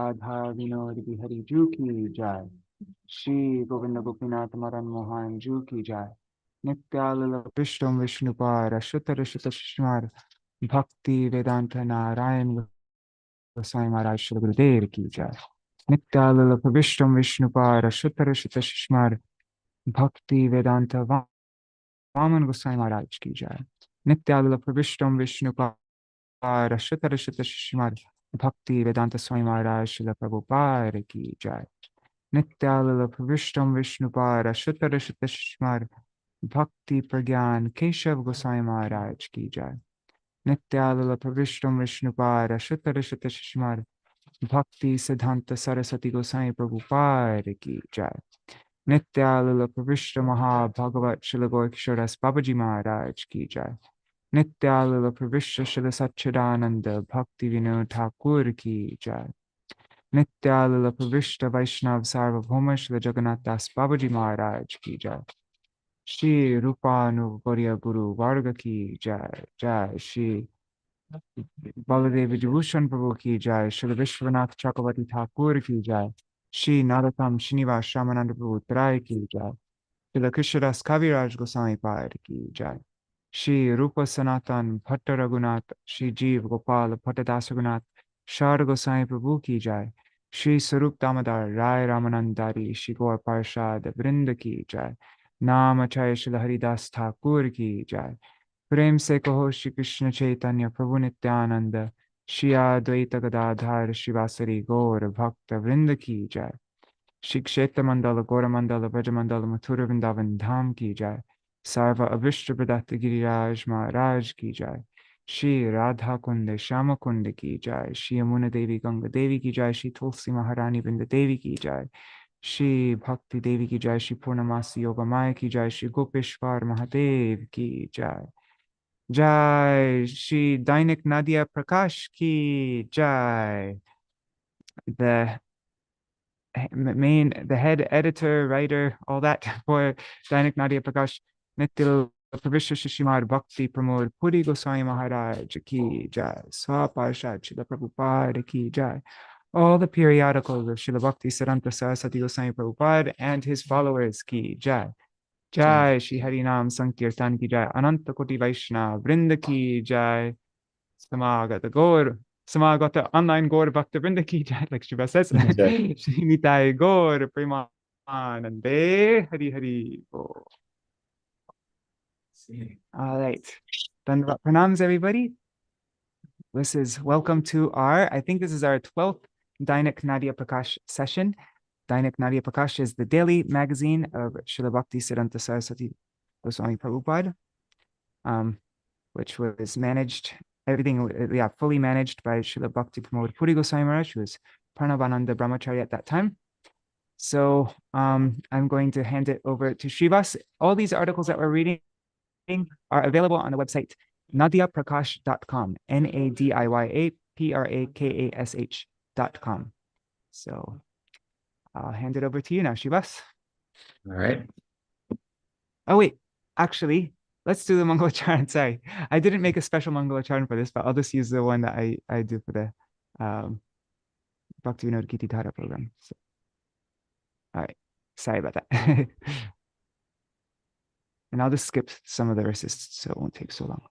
Radha Vinod Bihari Ju ki jai. Shri Govinda Gopinath Madan Mohan Ju ki jai. Nityalala Vishnu Vishnupara Shuddha Rishita Shishmar Bhakti Vedanta Narayan Goswami Maharaj Shri Gurudev ki jai. Nityalala Vishnu Vishnupara Shuddha Rishita Shishmar Bhakti Vedanta Vaman Goswami Maharaj ki jai. Nityalala Vishnu Vishnupara Shuddha Rishita Shishmar Bhakti Vedanta Swami Maharaj Shri Prabhupada ki jai. Nityalala Vishnu Vishnupara Shuddha Rishita Shishmar Bhakti Pragyan Keshav Goswami Maharaj ki jai. Nityalala Vishnu Vishnupara Shuddha Rishita Shishmar Bhakti Siddhanta Saraswati Goswami Prabhupada ki jai. Nityalala Vishnu Maha Bhagavat Srila Gaurkishoras Babaji Maharaj ki jai. Nityalala Vishnu Srila Satchidananda Bhakti Vinod Thakur ki jai. Nityalala Vishnu Vaishnav Sarvabhauma Srila Jagannath Das Babaji Maharaj ki jai. Shri Rupanu Gauriya Guru Varga ki jai. Jai Shri Baladev Vibhushan Prabhu ki jai. Shri Vishwanath Chakravarti Thakur ki jai. Shri Naratam Srinivas Shamananda Prabhu Trai ki jai. Shri Krishnadas Kaviraj Goswami Pad ki jai. Shri Rupa Sanatan Bhatta Raghunath Shri Jeev Gopal Bhattadas Raghunath Shar Goswami Prabhu ki jai. Shri Sarup Damodar Rai Ramanandari Shri Gaur Parshad Vrinda ki jai. Namacharya Shri Haridas Thakur ki jai. Prem se kaho Shri Krishna Caitanya Prabhu Nityananda Shri Advaita Gadadhar Śrīvāsa Gaur Bhakta Vrinda ki jai. Shri Kshetra Mandala Gora Mandala Braja Mandala Mathura Vrindavan Dham ki jai. Sarva Avishta Pradatta Giriraj Maharaj ki jai. Shri Radha Kunde Shama Kunde ki jai. Shri Yamuna Devi Ganga Devi ki jai. Shri Tulsi Maharani Vrinda Devi ki jai. Shri Bhakti Devi ki jai. Shri Purnamasi Yoga Maya ki jai. Shri Gopeshwar Mahadev ki jai. Jai Shri Dainik Nadīyā Prakāṣa ki jai. The head editor, writer, all that for Dainik Nadīyā Prakāṣa, Nityal Pravishya Shishimad Bhakti Pramod Puri Goswami Maharaj ki jai. Swaparshad Srila Prabhupada ki jai. All the periodicals of Srila Bhakti Siddhanta Saraswati Goswami Prabhupada and his followers ki jai. Jai Shri Harinam Sankirtan ki jai. Ananta Koti Vaishnava Vrinda ki jai. Samagata online Gaur Bhakta Vrinda ki jai, like Shiva says. Shri Nitai Gaur Premanande Hari Hari Bo. All right. Dandava pranams, everybody. This is welcome to I think this is our 12th Dainik Nadīyā Prakāṣa session. Dainik Nadīyā Prakāṣa is the daily magazine of Srila Bhakti Siddhanta Saraswati Goswami Prabhupada, which was managed, fully managed by Srila Bhakti Pramod Puri Goswami Maharaj, who was Pranavananda Brahmachari at that time. So I'm going to hand it over to Śrīvāsa. All these articles that we're reading are available on the website nadiyaprakāsh.com, NADIYAPRAKASH.com. So I'll hand it over to you now, Śrīvāsa. All right. Oh, wait, actually, let's do the Mangalacharan. Sorry, I didn't make a special Mangalacharan for this, but I'll just use the one that I do for the Bhakti Vinod Kiti Dhara program. So, all right, sorry about that. And I'll just skip some of the verses so it won't take so long.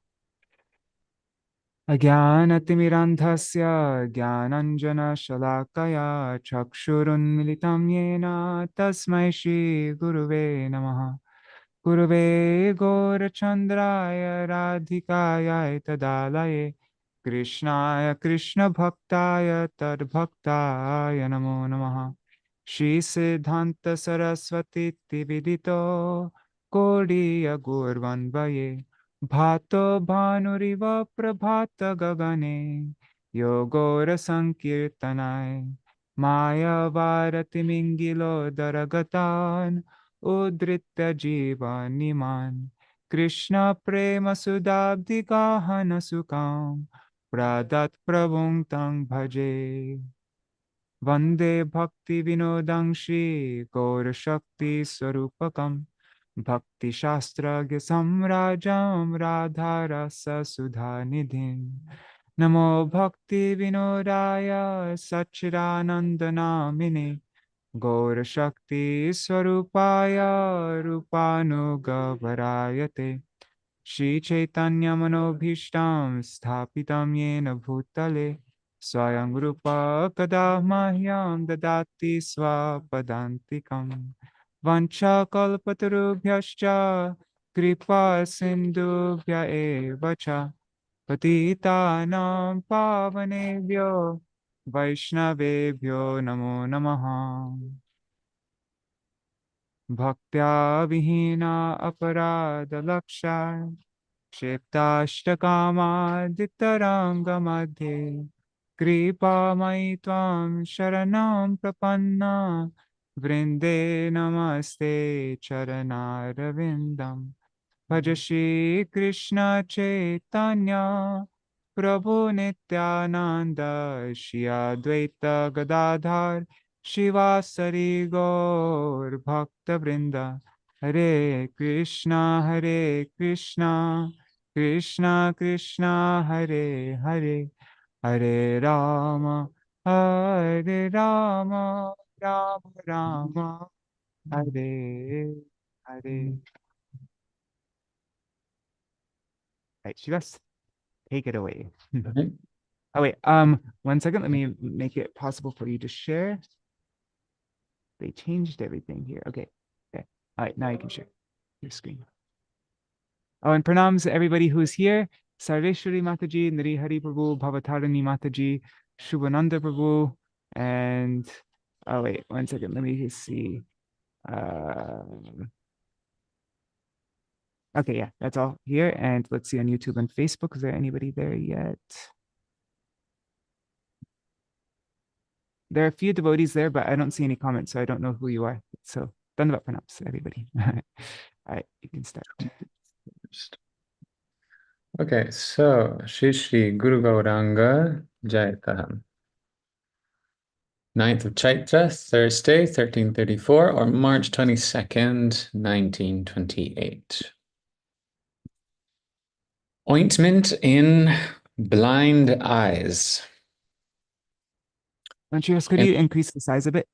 Ajnanatirandhasya jnananjana shalakaya chakshurunmilitam yena tasmai Shri Guruve namaha. Gurave Gaurachandraya Radhikaya Tadalaye Krishnaya Krishna Bhaktaya Tad Bhaktaya Namo Namaha. Shri Siddhanta Saraswati Vidito Gaudiya Gurvanvaye Bhato Bhanuriva Prabhata Gagane Yogora Sankirtanai Maya Varati Mingilo Daragatan Udritya Jiva Niman Krishna Prema Sudabdi Gahana Sukam Pradat Prabhung Tang Bhaje Vande Bhakti Vinodang Shri Gaur Shakti Sarupakam Bhakti Shastra Samrajam Radha Rasa Sudha Nidhim Namo Bhakti Vinodaya Satchidanandana Gaura Shakti Swarupaya Rupanugavarayate Shri Chaitanya Manobhishtam Sthapitam Yena Bhutale Swayam Rupa Kadamahyam Dadati Swapadantikam Vancha Kalpatarubhyascha Kripa Sindhubhya Evacha Patitanam Pavanebhyo Vaishnavebhyo Namo Namaha Bhaktya Vihina Aparada Lakshya Kshiptastakama Dittaranga Madhe Kripa Mai Tvam Sharanam Prapanna Vrinde Namaste Charanaravindam Bhaja Śrī Kṛṣṇa Caitanya Prabhu Nityananda Shri Advaita Gadadhar Śrīvāsa Gaur Bhakta Vrinda Hare Krishna Krishna Krishna Hare Hare Hare Rama Rama Rama Hare Hare. Right, Śrīvāsa, take it away. Okay. Oh wait, 1 second. Let me make it possible for you to share. They changed everything here. Okay. Okay. All right, now you can share your screen. Oh, and pranams to everybody who's here. Sarveshwari Mataji, Nari Hari Prabhu, Bhavatarani Mataji, Shubhananda Prabhu, and oh wait, 1 second. Let me just see. Okay, yeah, that's all here. And let's see on YouTube and Facebook. Is there anybody there yet? There are a few devotees there, but I don't see any comments, so I don't know who you are. So, Dandavat pranams, everybody. All right, you can start. Okay, so Shri Guru Gauranga Jayataham. 9th of Chaitra, Thursday, 1334, or March 22nd, 1928. Ointment in blind eyes. Don't you ask, could you increase the size of it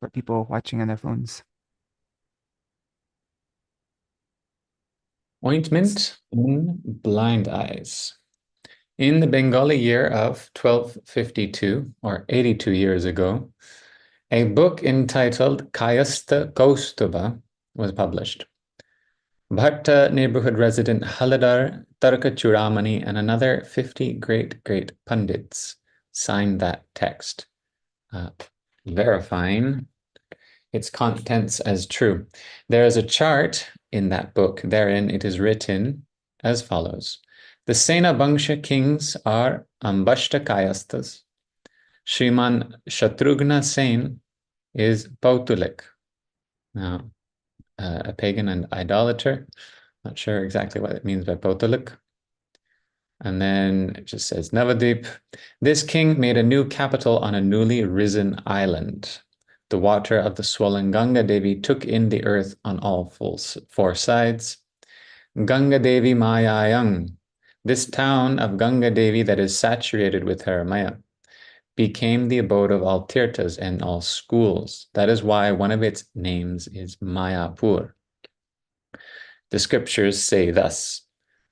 for people watching on their phones? Ointment in blind eyes. In the Bengali year of 1252, or 82 years ago, a book entitled Kayastha Kaustubha was published. Bhatta neighborhood resident Haladar, Tarka Churamani, and another 50 great pundits signed that text, verifying its contents as true. There is a chart in that book. Therein it is written as follows. The Sena Bangsha kings are Ambashta Kayasthas. Shriman Shatrughna Sen is Pautulik. Now, a pagan and idolater. Not sure exactly what it means by Pautulik. And then it just says Navadvip. This king made a new capital on a newly risen island. The water of the swollen Ganga Devi took in the earth on all four sides. Ganga Devi Mayāyang. This town of Ganga Devi that is saturated with her Maya became the abode of all tirthas and all schools. That is why one of its names is Māyāpur. The scriptures say thus,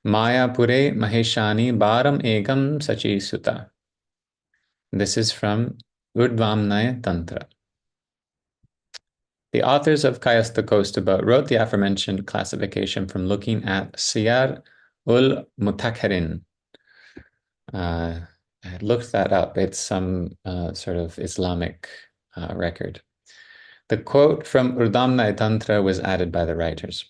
Māyāpure Maheshani Bharam Egam Sachi Sutta. This is from Urdhvamnaya Tantra. The authors of Kayastha Kaustubha wrote the aforementioned classification from looking at Siyar ul Mutakharin. I looked that up. It's some sort of Islamic record. The quote from Urdhvamnaya Tantra was added by the writers.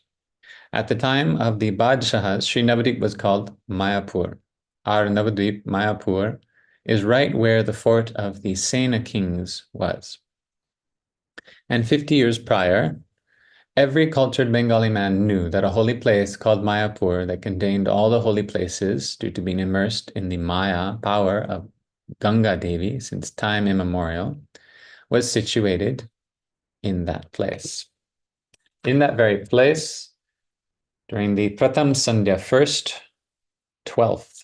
At the time of the Badshahas, Sri Navadvip was called Māyāpur. Our Navadvip, Māyāpur, is right where the fort of the Sena kings was. And 50 years prior, every cultured Bengali man knew that a holy place called Māyāpur that contained all the holy places due to being immersed in the Maya power of Ganga Devi since time immemorial was situated in that place. In that very place, during the Pratham Sandhya, first, 12th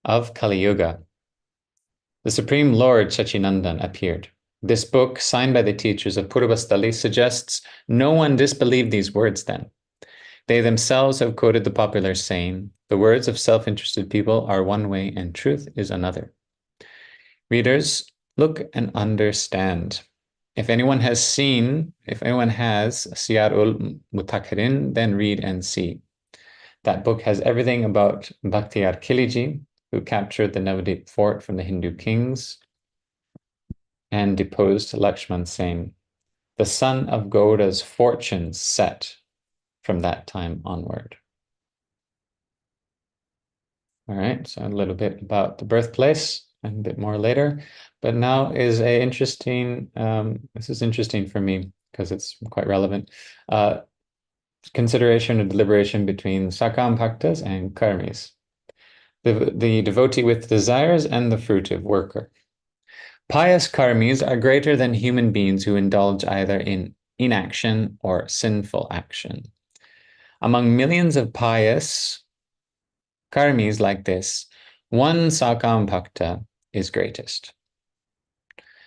of Kali Yuga, the Supreme Lord Sachinandan appeared. This book, signed by the teachers of Purvastali, suggests no one disbelieved these words then. They themselves have quoted the popular saying, the words of self-interested people are one way and truth is another. Readers, look and understand. If anyone has Siyar-ul Mutakhirin, then read and see. That book has everything about Bhaktiar Khilji, who captured the Navadvip fort from the Hindu kings and deposed Lakshman Sen. The son of Gauda's fortunes set from that time onward. All right, so a little bit about the birthplace and a bit more later. But now is a interesting, this is interesting for me because it's quite relevant. Consideration or deliberation between Sakāma-bhaktas and Karmīs. The devotee with desires and the fruitive worker. Pious Karmīs are greater than human beings who indulge either in inaction or sinful action. Among millions of pious Karmīs like this, one Sakāma-bhakta is greatest.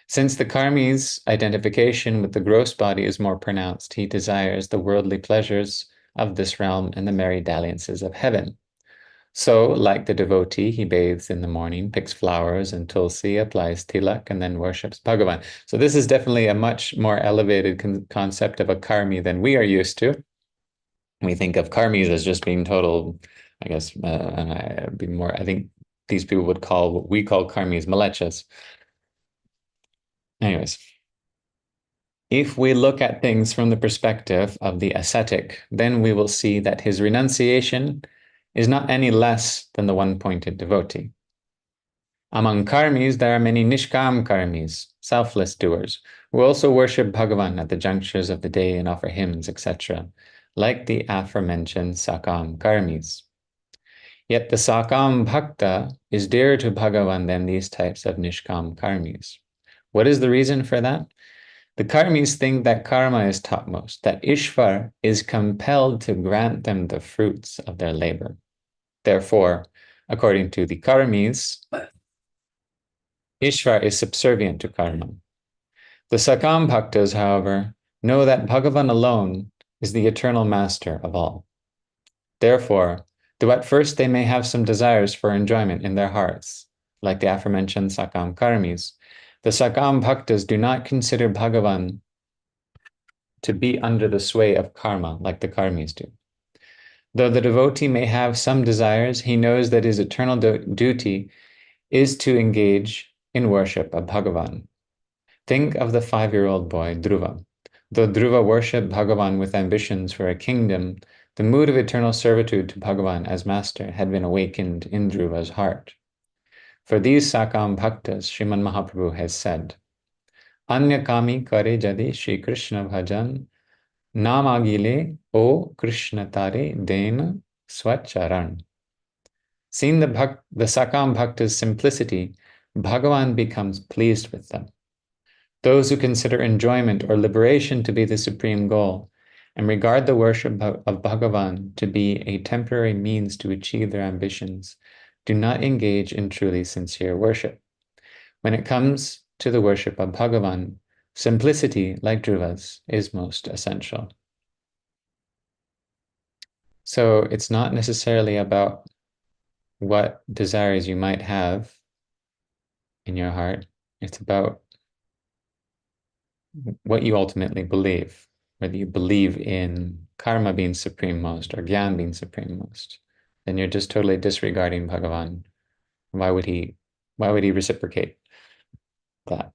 Since the Karmī's identification with the gross body is more pronounced, he desires the worldly pleasures of this realm and the merry dalliances of heaven. So, like the devotee, he bathes in the morning, picks flowers and tulsi, applies tilak, and then worships Bhagavan. So this is definitely a much more elevated concept of a Karmī than we are used to. We think of Karmīs as just being total, I guess, I think these people would call what we call Karmīs malechas. Anyways, if we look at things from the perspective of the ascetic, then we will see that his renunciation is not any less than the one-pointed devotee. Among Karmīs, there are many Nishkam Karmīs, selfless doers, who also worship Bhagavan at the junctures of the day and offer hymns, etc., like the aforementioned Sakāma Karmīs. Yet the Sakāma-bhakta is dearer to Bhagavan than these types of Nishkam Karmīs. What is the reason for that? The Karmīs think that karma is topmost, that Ishvar is compelled to grant them the fruits of their labor. Therefore, according to the Karmīs, Ishvar is subservient to karma. The Sakāma-bhaktas, however, know that Bhagavan alone is the eternal master of all. Therefore, though at first they may have some desires for enjoyment in their hearts, like the aforementioned Sakāma Karmīs, the Sakāma-bhaktas do not consider Bhagavan to be under the sway of karma, like the Karmīs do. Though the devotee may have some desires, he knows that his eternal duty is to engage in worship of Bhagavan. Think of the 5-year-old boy, Dhruva. Though Dhruva worshipped Bhagavan with ambitions for a kingdom, the mood of eternal servitude to Bhagavan as master had been awakened in Dhruva's heart. For these Sakāma-bhaktas, Srimad Mahaprabhu has said, Anya kami kare jadi Śrī Kṛṣṇa bhajan namagile o Krishna tare dena swacharan. Seeing the Sakāma-bhaktas' simplicity, Bhagavan becomes pleased with them. Those who consider enjoyment or liberation to be the supreme goal and regard the worship of Bhagavan to be a temporary means to achieve their ambitions do not engage in truly sincere worship. When it comes to the worship of Bhagavan, simplicity, like Dhruva's, is most essential. So it's not necessarily about what desires you might have in your heart. It's about what you ultimately believe, whether you believe in karma being supreme most or gyan being supreme most. Then you're just totally disregarding Bhagavan. Why would he reciprocate that?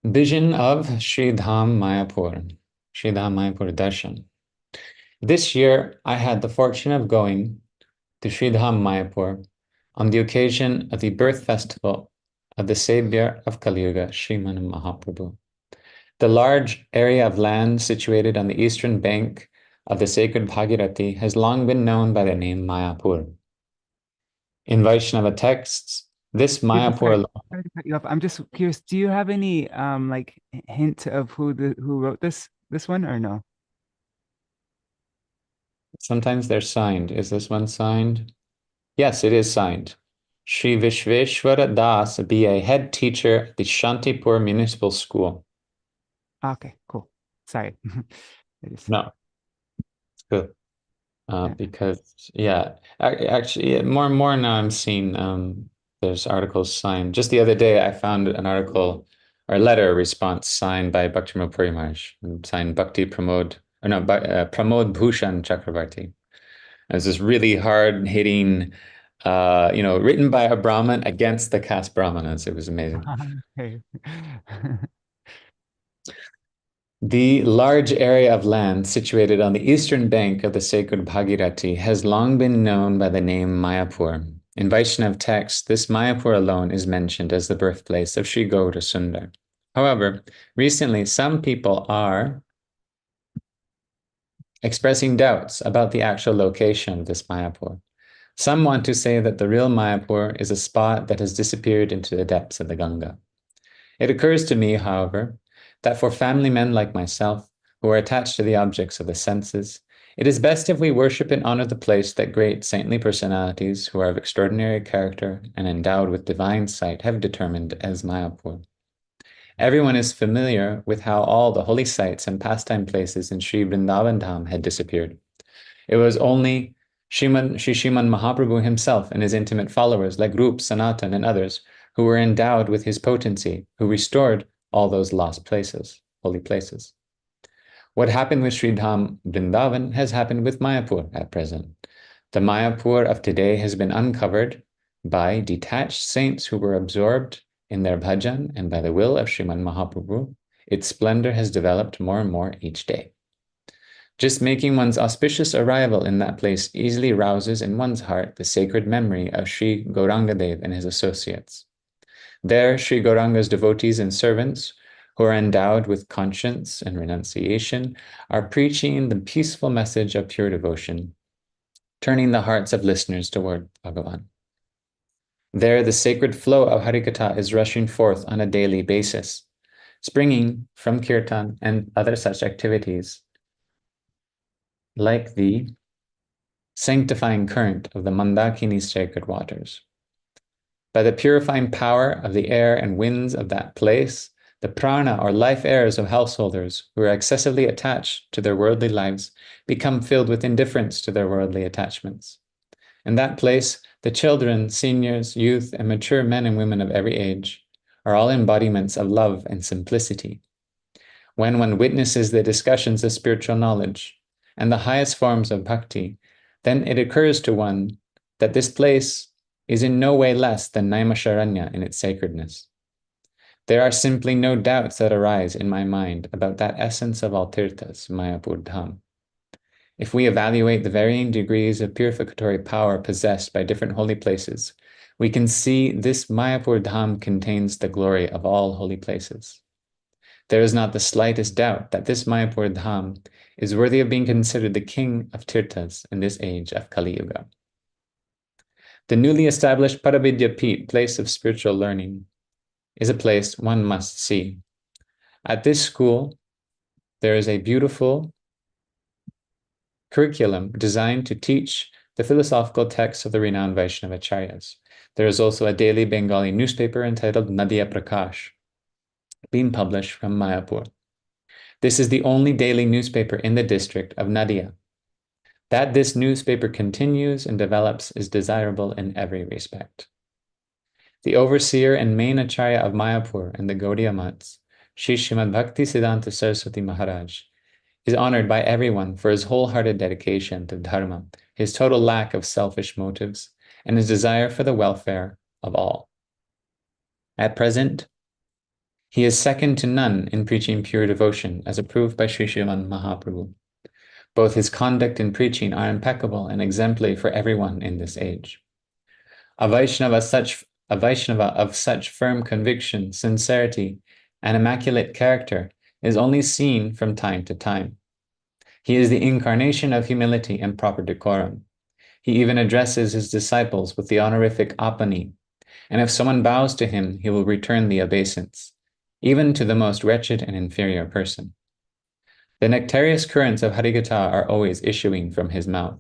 Vision of Śrīdhāma Māyāpur, Śrīdhāma Māyāpur Darshan. This year, I had the fortune of going to Śrīdhāma Māyāpur on the occasion of the birth festival of the Savior of Kali Yuga, Srimad Mahaprabhu. The large area of land situated on the eastern bank of the sacred Bhagirathi has long been known by the name Māyāpur. In Vaishnava texts, this Māyāpur... Sorry to cut you off. I'm just curious, do you have any like hint of who wrote this one or no? Sometimes they're signed. Is this one signed? Yes, it is signed. Shri Vishveshwara Das, BA, head teacher at the Shantipur Municipal School. Okay, cool. Sorry. It is. No, good. Yeah. Because, yeah, actually, more and more now I'm seeing there's articles signed. Just the other day, I found an article or a letter response signed by Bhaktivinoda Puri Maharaj and signed Bhakti Pramod, or no, Pramod Bhushan Chakravarti. It was this really hard-hitting, written by a Brahmin against the caste Brahmanas. It was amazing. Okay. The large area of land situated on the eastern bank of the sacred Bhagirathi has long been known by the name Māyāpur. In Vaishnava texts, this Māyāpur alone is mentioned as the birthplace of Sri Gaura Sundar. However, recently some people are expressing doubts about the actual location of this Māyāpur. Some want to say that the real Māyāpur is a spot that has disappeared into the depths of the Ganga. It occurs to me, however, that for family men like myself, who are attached to the objects of the senses, it is best if we worship and honor the place that great saintly personalities who are of extraordinary character and endowed with divine sight have determined as Māyāpur. Everyone is familiar with how all the holy sites and pastime places in Sri Vrindavan Dham had disappeared. It was only Sriman Mahaprabhu himself and his intimate followers like Rup, Sanatan, and others who were endowed with his potency, who restored all those lost places, holy places. What happened with Śrīdhāma Vrindavan has happened with Māyāpur at present. The Māyāpur of today has been uncovered by detached saints who were absorbed in their bhajan, and by the will of Sriman Mahaprabhu, its splendor has developed more and more each day. Just making one's auspicious arrival in that place easily rouses in one's heart the sacred memory of Sri Gaurangadev and his associates. There, Sri Gauranga's devotees and servants, who are endowed with conscience and renunciation, are preaching the peaceful message of pure devotion, turning the hearts of listeners toward Bhagavan. There, the sacred flow of Harikatha is rushing forth on a daily basis, springing from kirtan and other such activities, like the sanctifying current of the Mandakini's sacred waters. By the purifying power of the air and winds of that place, the prana or life airs of householders who are excessively attached to their worldly lives become filled with indifference to their worldly attachments. In that place, the children, seniors, youth, and mature men and women of every age are all embodiments of love and simplicity. When one witnesses the discussions of spiritual knowledge and the highest forms of bhakti, then it occurs to one that this place is in no way less than Naimisharanya in its sacredness. There are simply no doubts that arise in my mind about that essence of all tirthas, Māyāpur Dham. If we evaluate the varying degrees of purificatory power possessed by different holy places, we can see this Māyāpur Dham contains the glory of all holy places. There is not the slightest doubt that this Māyāpur Dham is worthy of being considered the king of tirthas in this age of Kali Yuga. The newly established Paravidya Peeth, place of spiritual learning, is a place one must see. At this school, there is a beautiful curriculum designed to teach the philosophical texts of the renowned Vaishnava Acharyas. There is also a daily Bengali newspaper entitled Nadīyā Prakāṣa, being published from Māyāpur. This is the only daily newspaper in the district of Nadīyā. That this newspaper continues and develops is desirable in every respect. The overseer and main acharya of Māyāpur and the Gaudiya Mats, Shri Srimad Bhakti Siddhanta Saraswati Maharaj, is honored by everyone for his wholehearted dedication to dharma, his total lack of selfish motives, and his desire for the welfare of all. At present, he is second to none in preaching pure devotion, as approved by Sri Sriman Mahaprabhu. Both his conduct and preaching are impeccable and exemplary for everyone in this age. A Vaishnava of such firm conviction, sincerity, and immaculate character is only seen from time to time. He is the incarnation of humility and proper decorum. He even addresses his disciples with the honorific apani, and if someone bows to him, he will return the obeisance, even to the most wretched and inferior person. The nectareous currents of Harikatha are always issuing from his mouth.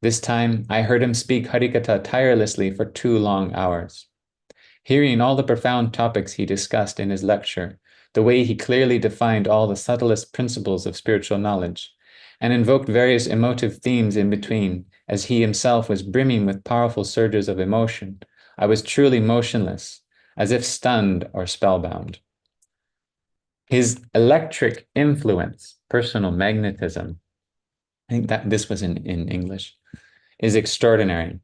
This time, I heard him speak Harikatha tirelessly for 2 long hours. Hearing all the profound topics he discussed in his lecture, the way he clearly defined all the subtlest principles of spiritual knowledge, and invoked various emotive themes in between, as he himself was brimming with powerful surges of emotion, I was truly motionless, as if stunned or spellbound. His electric influence, personal magnetism, I think that this was in English, is extraordinary.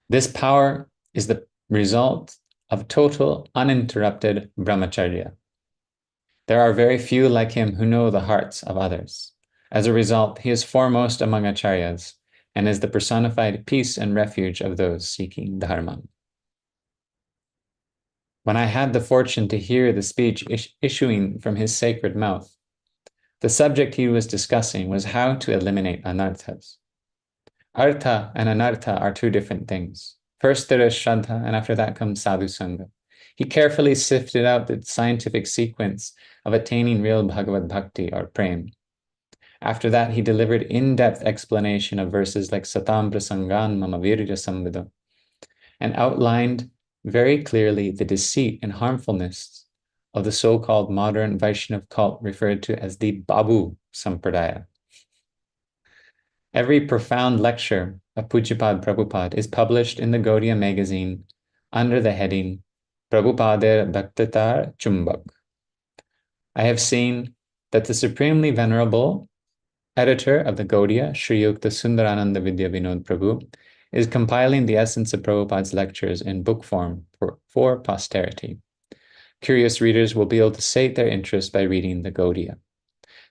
This power is the result of total, uninterrupted brahmacharya. There are very few like him who know the hearts of others. As a result, he is foremost among acharyas and is the personified peace and refuge of those seeking dharma. When I had the fortune to hear the speech issuing from his sacred mouth, the subject he was discussing was how to eliminate anarthas. Artha and anartha are 2 different things. First there is Shraddha, and after that comes Sadhu Sangha. He carefully sifted out the scientific sequence of attaining real Bhagavad Bhakti or Prem. After that, he delivered in-depth explanation of verses like Satam Prasangan Mama Virya Samvido, and outlined very clearly the deceit and harmfulness of the so-called modern Vaishnava cult referred to as the Babu Sampradaya. Every profound lecture of Pujyapad Prabhupada is published in the Gaudiya magazine under the heading Prabhupada Bhaktatar Chumbak. I have seen that the Supremely Venerable editor of the Gaudiya, Sri Yukta Sundarananda Vidya Vinod Prabhu, is compiling the essence of Prabhupada's lectures in book form for posterity. Curious readers will be able to sate their interest by reading the Gaudiya.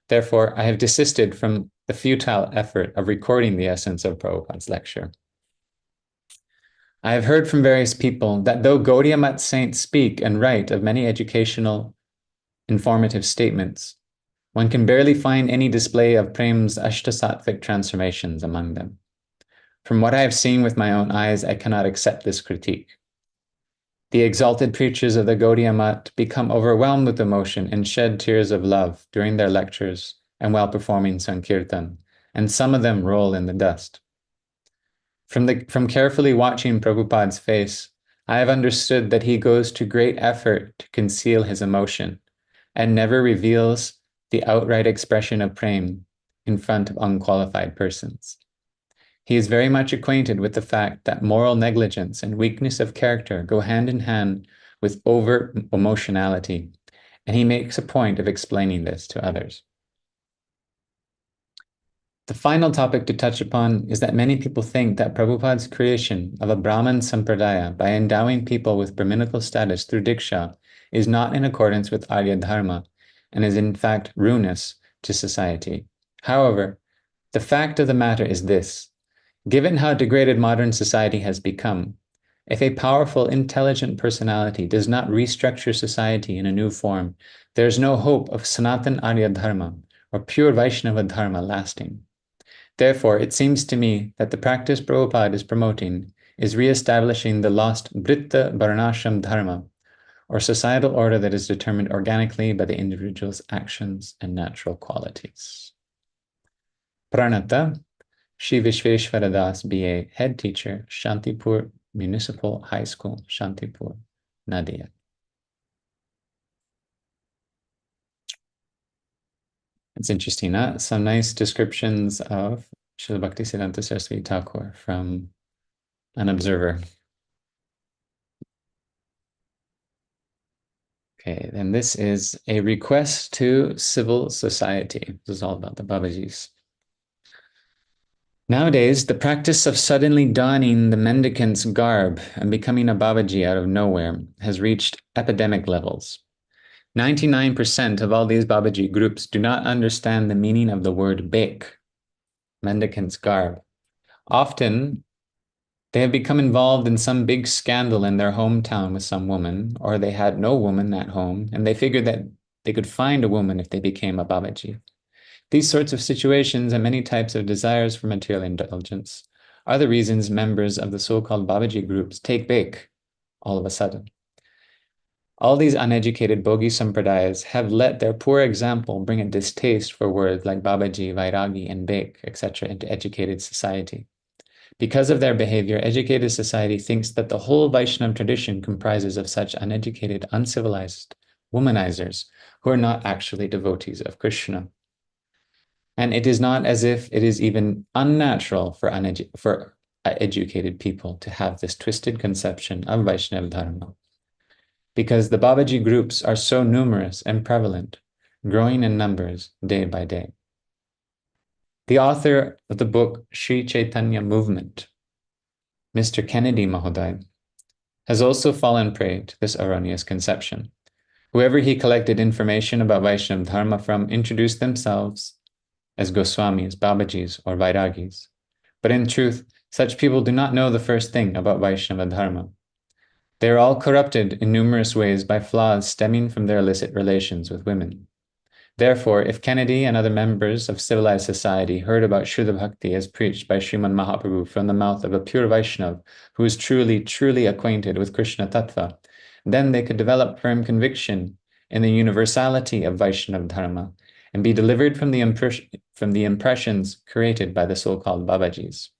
Therefore, I have desisted from the futile effort of recording the essence of Prabhupada's lecture. I have heard from various people that though Gaudiya Mat saints speak and write of many educational, informative statements, one can barely find any display of Prem's Ashtasattvic transformations among them. From what I have seen with my own eyes, I cannot accept this critique. The exalted preachers of the Gaudiya Mat become overwhelmed with emotion and shed tears of love during their lectures and while performing Sankirtan, and some of them roll in the dust. From carefully watching Prabhupada's face, I have understood that he goes to great effort to conceal his emotion and never reveals the outright expression of Prem in front of unqualified persons. He is very much acquainted with the fact that moral negligence and weakness of character go hand in hand with overt emotionality, and he makes a point of explaining this to others. The final topic to touch upon is that many people think that Prabhupada's creation of a Brahman Sampradaya by endowing people with Brahminical status through Diksha is not in accordance with Arya Dharma and is in fact ruinous to society. However, the fact of the matter is this. Given how degraded modern society has become, if a powerful, intelligent personality does not restructure society in a new form, there is no hope of Sanatan Arya Dharma or pure Vaishnava Dharma lasting. Therefore, it seems to me that the practice Prabhupada is promoting is re-establishing the lost Vritta Varnashram Dharma, or societal order that is determined organically by the individual's actions and natural qualities. Pranata, Shri Vishveshwara Das, BA, Head Teacher, Shantipur Municipal High School, Shantipur, Nadia. It's interesting, huh? Some nice descriptions of Srila Bhaktisiddhanta Saraswati Thakur from an observer. Okay, then this is a request to civil society. This is all about the Babajis. Nowadays, the practice of suddenly donning the mendicant's garb and becoming a Babaji out of nowhere has reached epidemic levels. 99% of all these Babaji groups do not understand the meaning of the word bek, mendicant's garb. Often, they have become involved in some big scandal in their hometown with some woman, or they had no woman at home, and they figured that they could find a woman if they became a Babaji. These sorts of situations and many types of desires for material indulgence are the reasons members of the so-called Babaji groups take bek all of a sudden. All these uneducated Bogi Sampradayas have let their poor example bring a distaste for words like Babaji, Vairagi, and bek, etc. into educated society. Because of their behavior, educated society thinks that the whole Vaishnava tradition comprises of such uneducated, uncivilized womanizers who are not actually devotees of Krishna. And it is not as if it is even unnatural for educated people to have this twisted conception of Vaishnava Dharma, because the Babaji groups are so numerous and prevalent, growing in numbers day by day. The author of the book Śrī Caitanya Movement, Mr. Kennedy Mahodaya, has also fallen prey to this erroneous conception. Whoever he collected information about Vaishnava Dharma from introduced themselves as Goswamis, Babajis, or Vairagis. But in truth, such people do not know the first thing about Vaishnava Dharma. They are all corrupted in numerous ways by flaws stemming from their illicit relations with women. Therefore, if Kennedy and other members of civilized society heard about Shuddha Bhakti as preached by Srimad Mahaprabhu from the mouth of a pure Vaishnava who is truly acquainted with Krishna Tattva, then they could develop firm conviction in the universality of Vaishnava Dharma and be delivered from the impressions created by the so-called Babajis.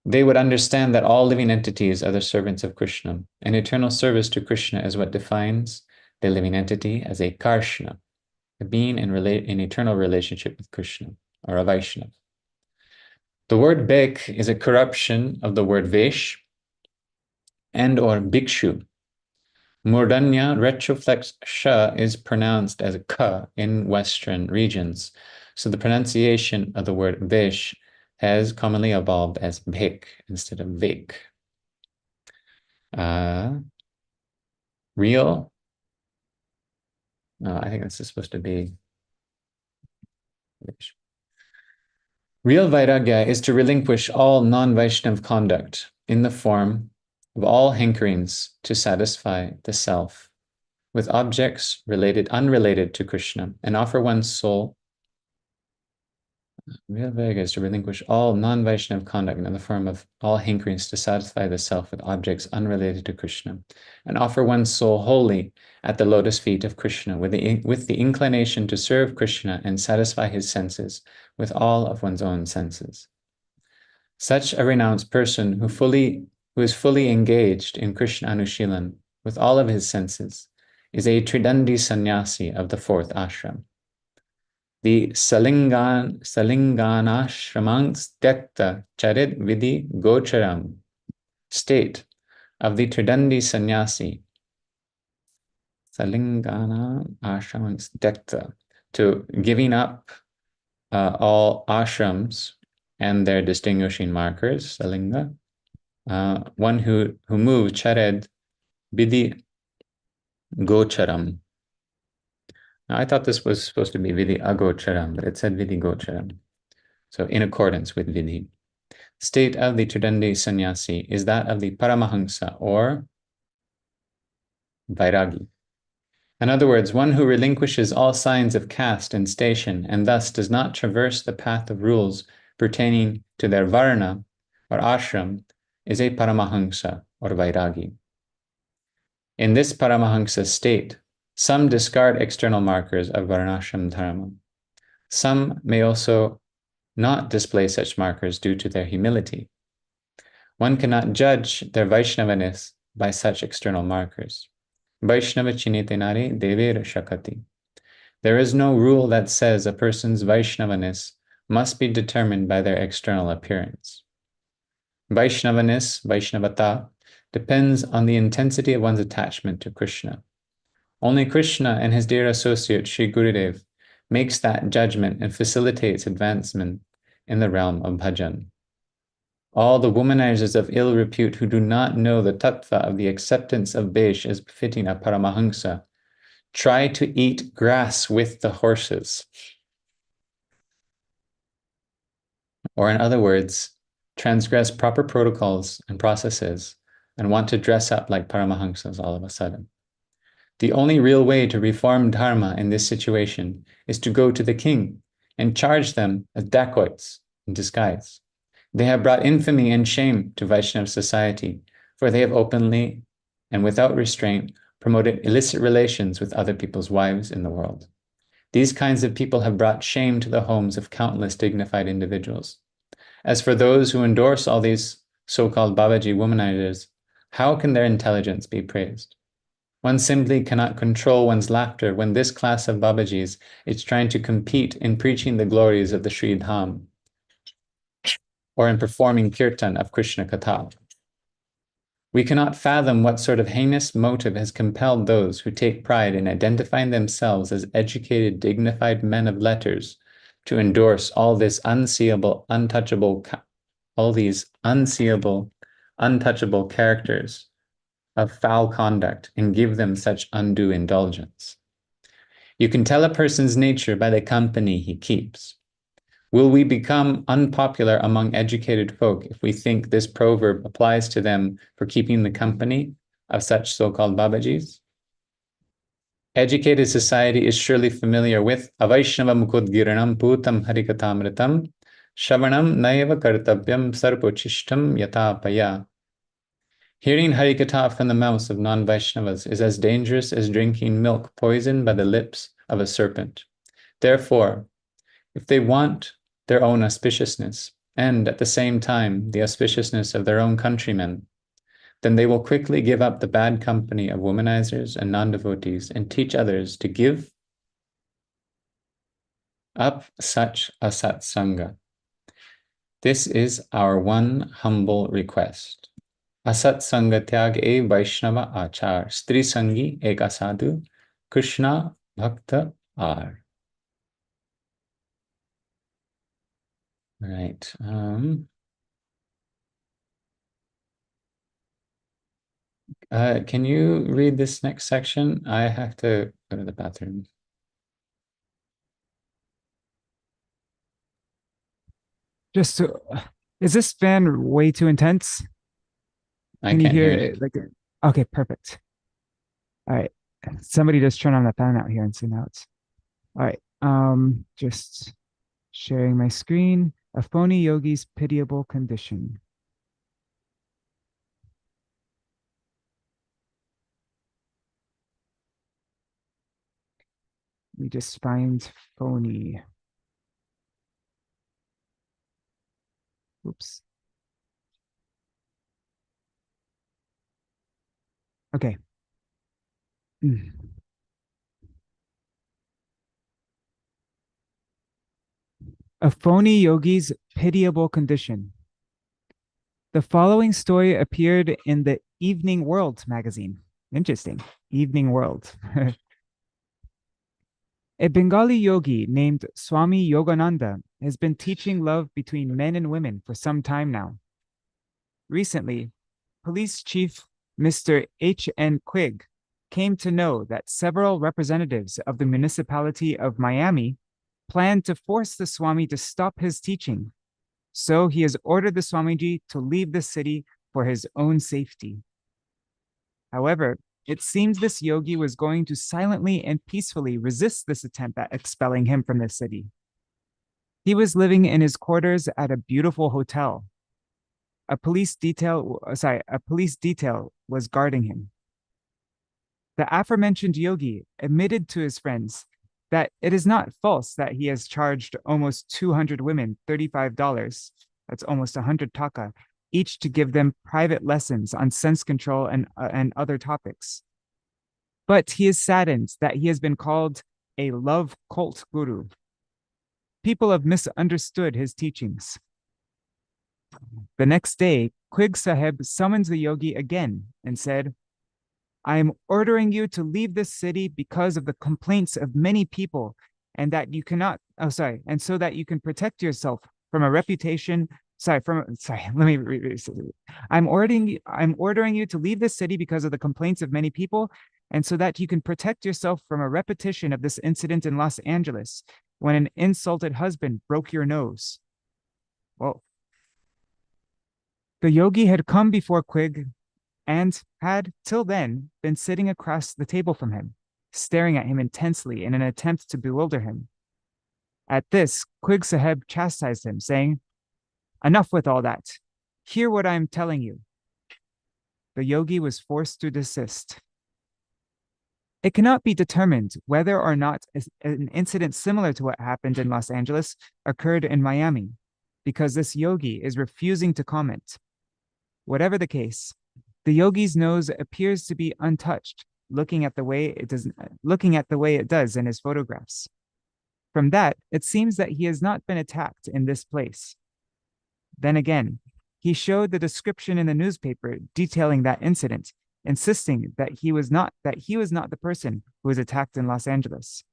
They would understand that all living entities are the servants of Krishna, and eternal service to Krishna is what defines the living entity as a Karshna, a being in eternal relationship with Krishna, or a Vaishnava. The word bhik is a corruption of the word vesh and or bhikshu. Murdanya retroflex sha is pronounced as ka in Western regions, so the pronunciation of the word vesh has commonly evolved as bhik instead of vik. I think this is supposed to be real vairagya is to relinquish all non-Vaishnav conduct in the form of all hankerings to satisfy the self with objects unrelated to Krishna, and offer one's soul. Real vairagya is to relinquish all non-Vaishnav conduct in the form of all hankerings to satisfy the self with objects unrelated to Krishna, and offer one's soul wholly at the lotus feet of Krishna with the inclination to serve Krishna and satisfy his senses with all of one's own senses. Such a renounced person who is fully engaged in Krishna Anushilan with all of his senses is a Tridandi sannyasi of the fourth ashram. The Salinganashramang Tyakta Charit Vidhi Gocharam state of the Tridandi sannyasi, Salingana Ashramang Tyakta, to giving up all ashrams and their distinguishing markers, Salinga, one who moves Chared Vidhi Gocharam. Now, I thought this was supposed to be Vidhi Agocharam, but it said Vidhi Gocharam. So in accordance with Vidhi. State of the Tridandi sannyasi is that of the Paramahamsa or Vairagi. In other words, one who relinquishes all signs of caste and station and thus does not traverse the path of rules pertaining to their varna or ashram is a Paramahamsa or Vairagi. In this Paramahamsa state, some discard external markers of varnashram dharma. Some may also not display such markers due to their humility. One cannot judge their Vaishnavaness by such external markers. Vaishnava chinitenari devera shakati. There is no rule that says a person's Vaishnavaness must be determined by their external appearance. Vaishnavaness, Vaishnavata, depends on the intensity of one's attachment to Krishna. Only Krishna and his dear associate Sri Gurudev makes that judgment and facilitates advancement in the realm of bhajan. All the womanizers of ill repute who do not know the tattva of the acceptance of Vesh as befitting a Paramahamsa try to eat grass with the horses. Or in other words, transgress proper protocols and processes and want to dress up like Paramahamsas all of a sudden. The only real way to reform dharma in this situation is to go to the king and charge them as dacoits in disguise. They have brought infamy and shame to Vaishnava society, for they have openly and without restraint promoted illicit relations with other people's wives in the world. These kinds of people have brought shame to the homes of countless dignified individuals. As for those who endorse all these so-called Babaji womanizers, how can their intelligence be praised? One simply cannot control one's laughter when this class of Babajis is trying to compete in preaching the glories of the Śrīdhāma or in performing kirtan of Krishna Katha. We cannot fathom what sort of heinous motive has compelled those who take pride in identifying themselves as educated, dignified men of letters to endorse all these unseeable, untouchable characters of foul conduct and give them such undue indulgence. You can tell a person's nature by the company he keeps. Will we become unpopular among educated folk if we think this proverb applies to them for keeping the company of such so-called Babajis? Educated society is surely familiar with Avaishnava Mukudgiranam Putam Harikatamritam Shavanam Naiva Kartavyam Sarpochishtam Yatapaya. Hearing Harikatha from the mouths of non-Vaishnavas is as dangerous as drinking milk poisoned by the lips of a serpent. Therefore, if they want their own auspiciousness and at the same time the auspiciousness of their own countrymen, then they will quickly give up the bad company of womanizers and non-devotees and teach others to give up such a satsanga. This is our one humble request. Asat Sanga Tyag E Vaishnava Achar Stri Sangi Eka Sadhu Krishna Bhakta Ar. Right. Can you read this next section? I have to go to the bathroom. Just to, is this fan way too intense? I can't hear it. Like, okay, perfect. All right. Somebody just turn on the fan out here and see now it's all right. Just sharing my screen. A phony yogi's pitiable condition. We just find phony. Oops. Okay. A phony yogi's pitiable condition. The following story appeared in the Evening World magazine. Interesting. Evening World. A Bengali yogi named Swami Yogananda has been teaching love between men and women for some time now. Recently, Police Chief Mr. H.N. Quigg came to know that several representatives of the municipality of Miami planned to force the Swami to stop his teaching. So he has ordered the Swamiji to leave the city for his own safety. However, it seems this yogi was going to silently and peacefully resist this attempt at expelling him from the city. He was living in his quarters at a beautiful hotel. A police detail was guarding him. The aforementioned yogi admitted to his friends that it is not false that he has charged almost 200 women $35, that's almost 100 taka, each to give them private lessons on sense control and other topics. But he is saddened that he has been called a love cult guru. People have misunderstood his teachings. The next day, Quigg Sahib summons the yogi again and said, I am ordering you to leave this city because of the complaints of many people and that you cannot, and so that you can protect yourself from a reputation. I'm ordering you to leave this city because of the complaints of many people and so that you can protect yourself from a repetition of this incident in Los Angeles when an insulted husband broke your nose. Well, the yogi had come before Quigg and had, till then, been sitting across the table from him, staring at him intensely in an attempt to bewilder him. At this, Quigg Sahib chastised him, saying, Enough with all that. Hear what I am telling you. The yogi was forced to desist. It cannot be determined whether or not an incident similar to what happened in Los Angeles occurred in Miami. because this yogi is refusing to comment. Whatever the case, the yogi's nose appears to be untouched, looking at the way it does in his photographs. From that, it seems that he has not been attacked in this place. Then again, he showed the description in the newspaper detailing that incident, insisting that he was not the person who was attacked in Los Angeles.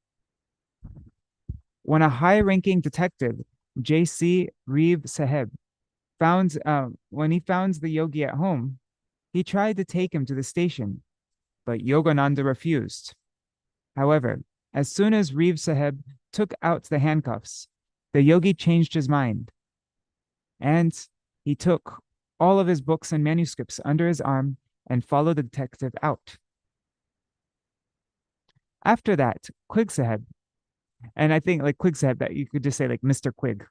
When a high-ranking detective, J.C. Reeve Saheb, when he found the yogi at home, he tried to take him to the station, but Yogananda refused. However, as soon as Reeve Saheb took out the handcuffs, the yogi changed his mind, and he took all of his books and manuscripts under his arm and followed the detective out. After that, Quig Saheb, and I think like Quig Saheb, that you could just say like Mr. Quig.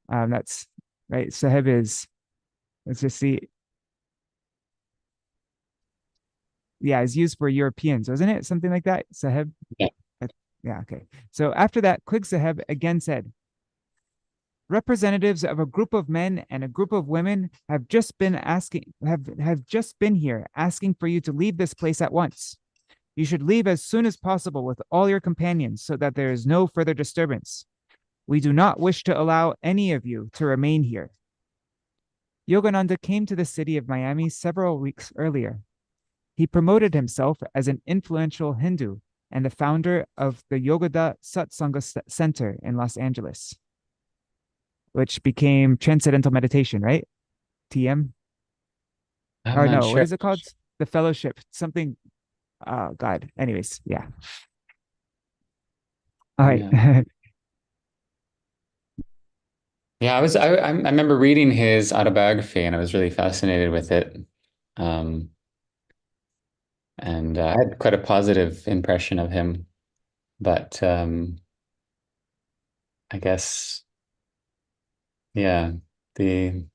That's right. Saheb is, let's just see. Yeah, it's used for Europeans, wasn't it? Something like that, Saheb? Yeah. Yeah, okay. So after that, Quig Saheb again said, representatives of a group of men and a group of women have just been here asking for you to leave this place at once. You should leave as soon as possible with all your companions so that there is no further disturbance. We do not wish to allow any of you to remain here. Yogananda came to the city of Miami several weeks earlier. He promoted himself as an influential Hindu and the founder of the Yogoda Satsanga Center in Los Angeles, which became Transcendental Meditation, right? TM? I'm Or not no, sure. what is it called? The Fellowship, something. Oh, God. Anyways, yeah. All right. Yeah. Yeah, I remember reading his autobiography and I was really fascinated with it. And I had quite a positive impression of him. But I guess, yeah, the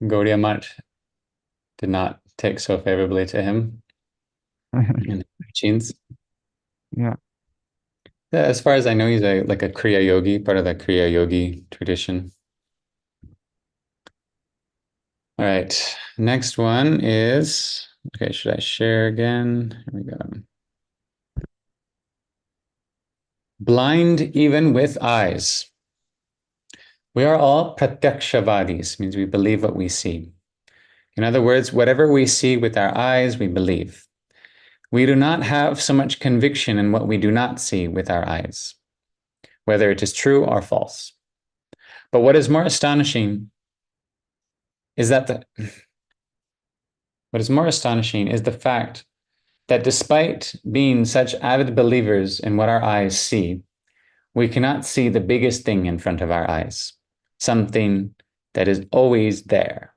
Gaudiya Mutt did not take so favorably to him in his teachings. Yeah. As far as I know, he's like a Kriya Yogi, part of the Kriya Yogi tradition. All right, next one is, okay, should I share again? Here we go. Blind even with eyes. We are all pratyakshavadis, means we believe what we see. In other words, whatever we see with our eyes, we believe. We do not have so much conviction in what we do not see with our eyes, whether it is true or false. But what is more astonishing is the fact that despite being such avid believers in what our eyes see, we cannot see the biggest thing in front of our eyes, something that is always there.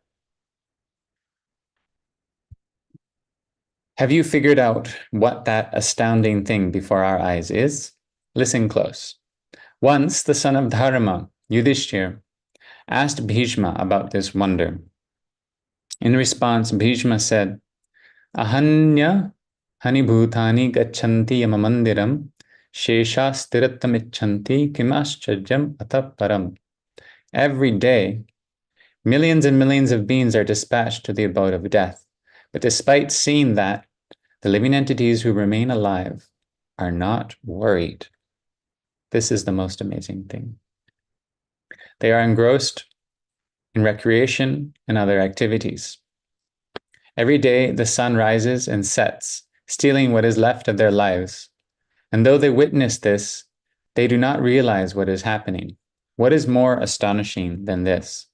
Have you figured out what that astounding thing before our eyes is? Listen close. Once the son of Dharma, Yudhishthira, asked Bhishma about this wonder. In response, Bhishma said, Ahanya hani bhutani gachanti yamamandiram shesha stiratamichanti kimaschajam ataparam. Every day, millions and millions of beings are dispatched to the abode of death. But despite seeing that, the living entities who remain alive are not worried. This is the most amazing thing. They are engrossed in recreation and other activities. Every day, the sun rises and sets, stealing what is left of their lives. And though they witness this, they do not realize what is happening. What is more astonishing than this?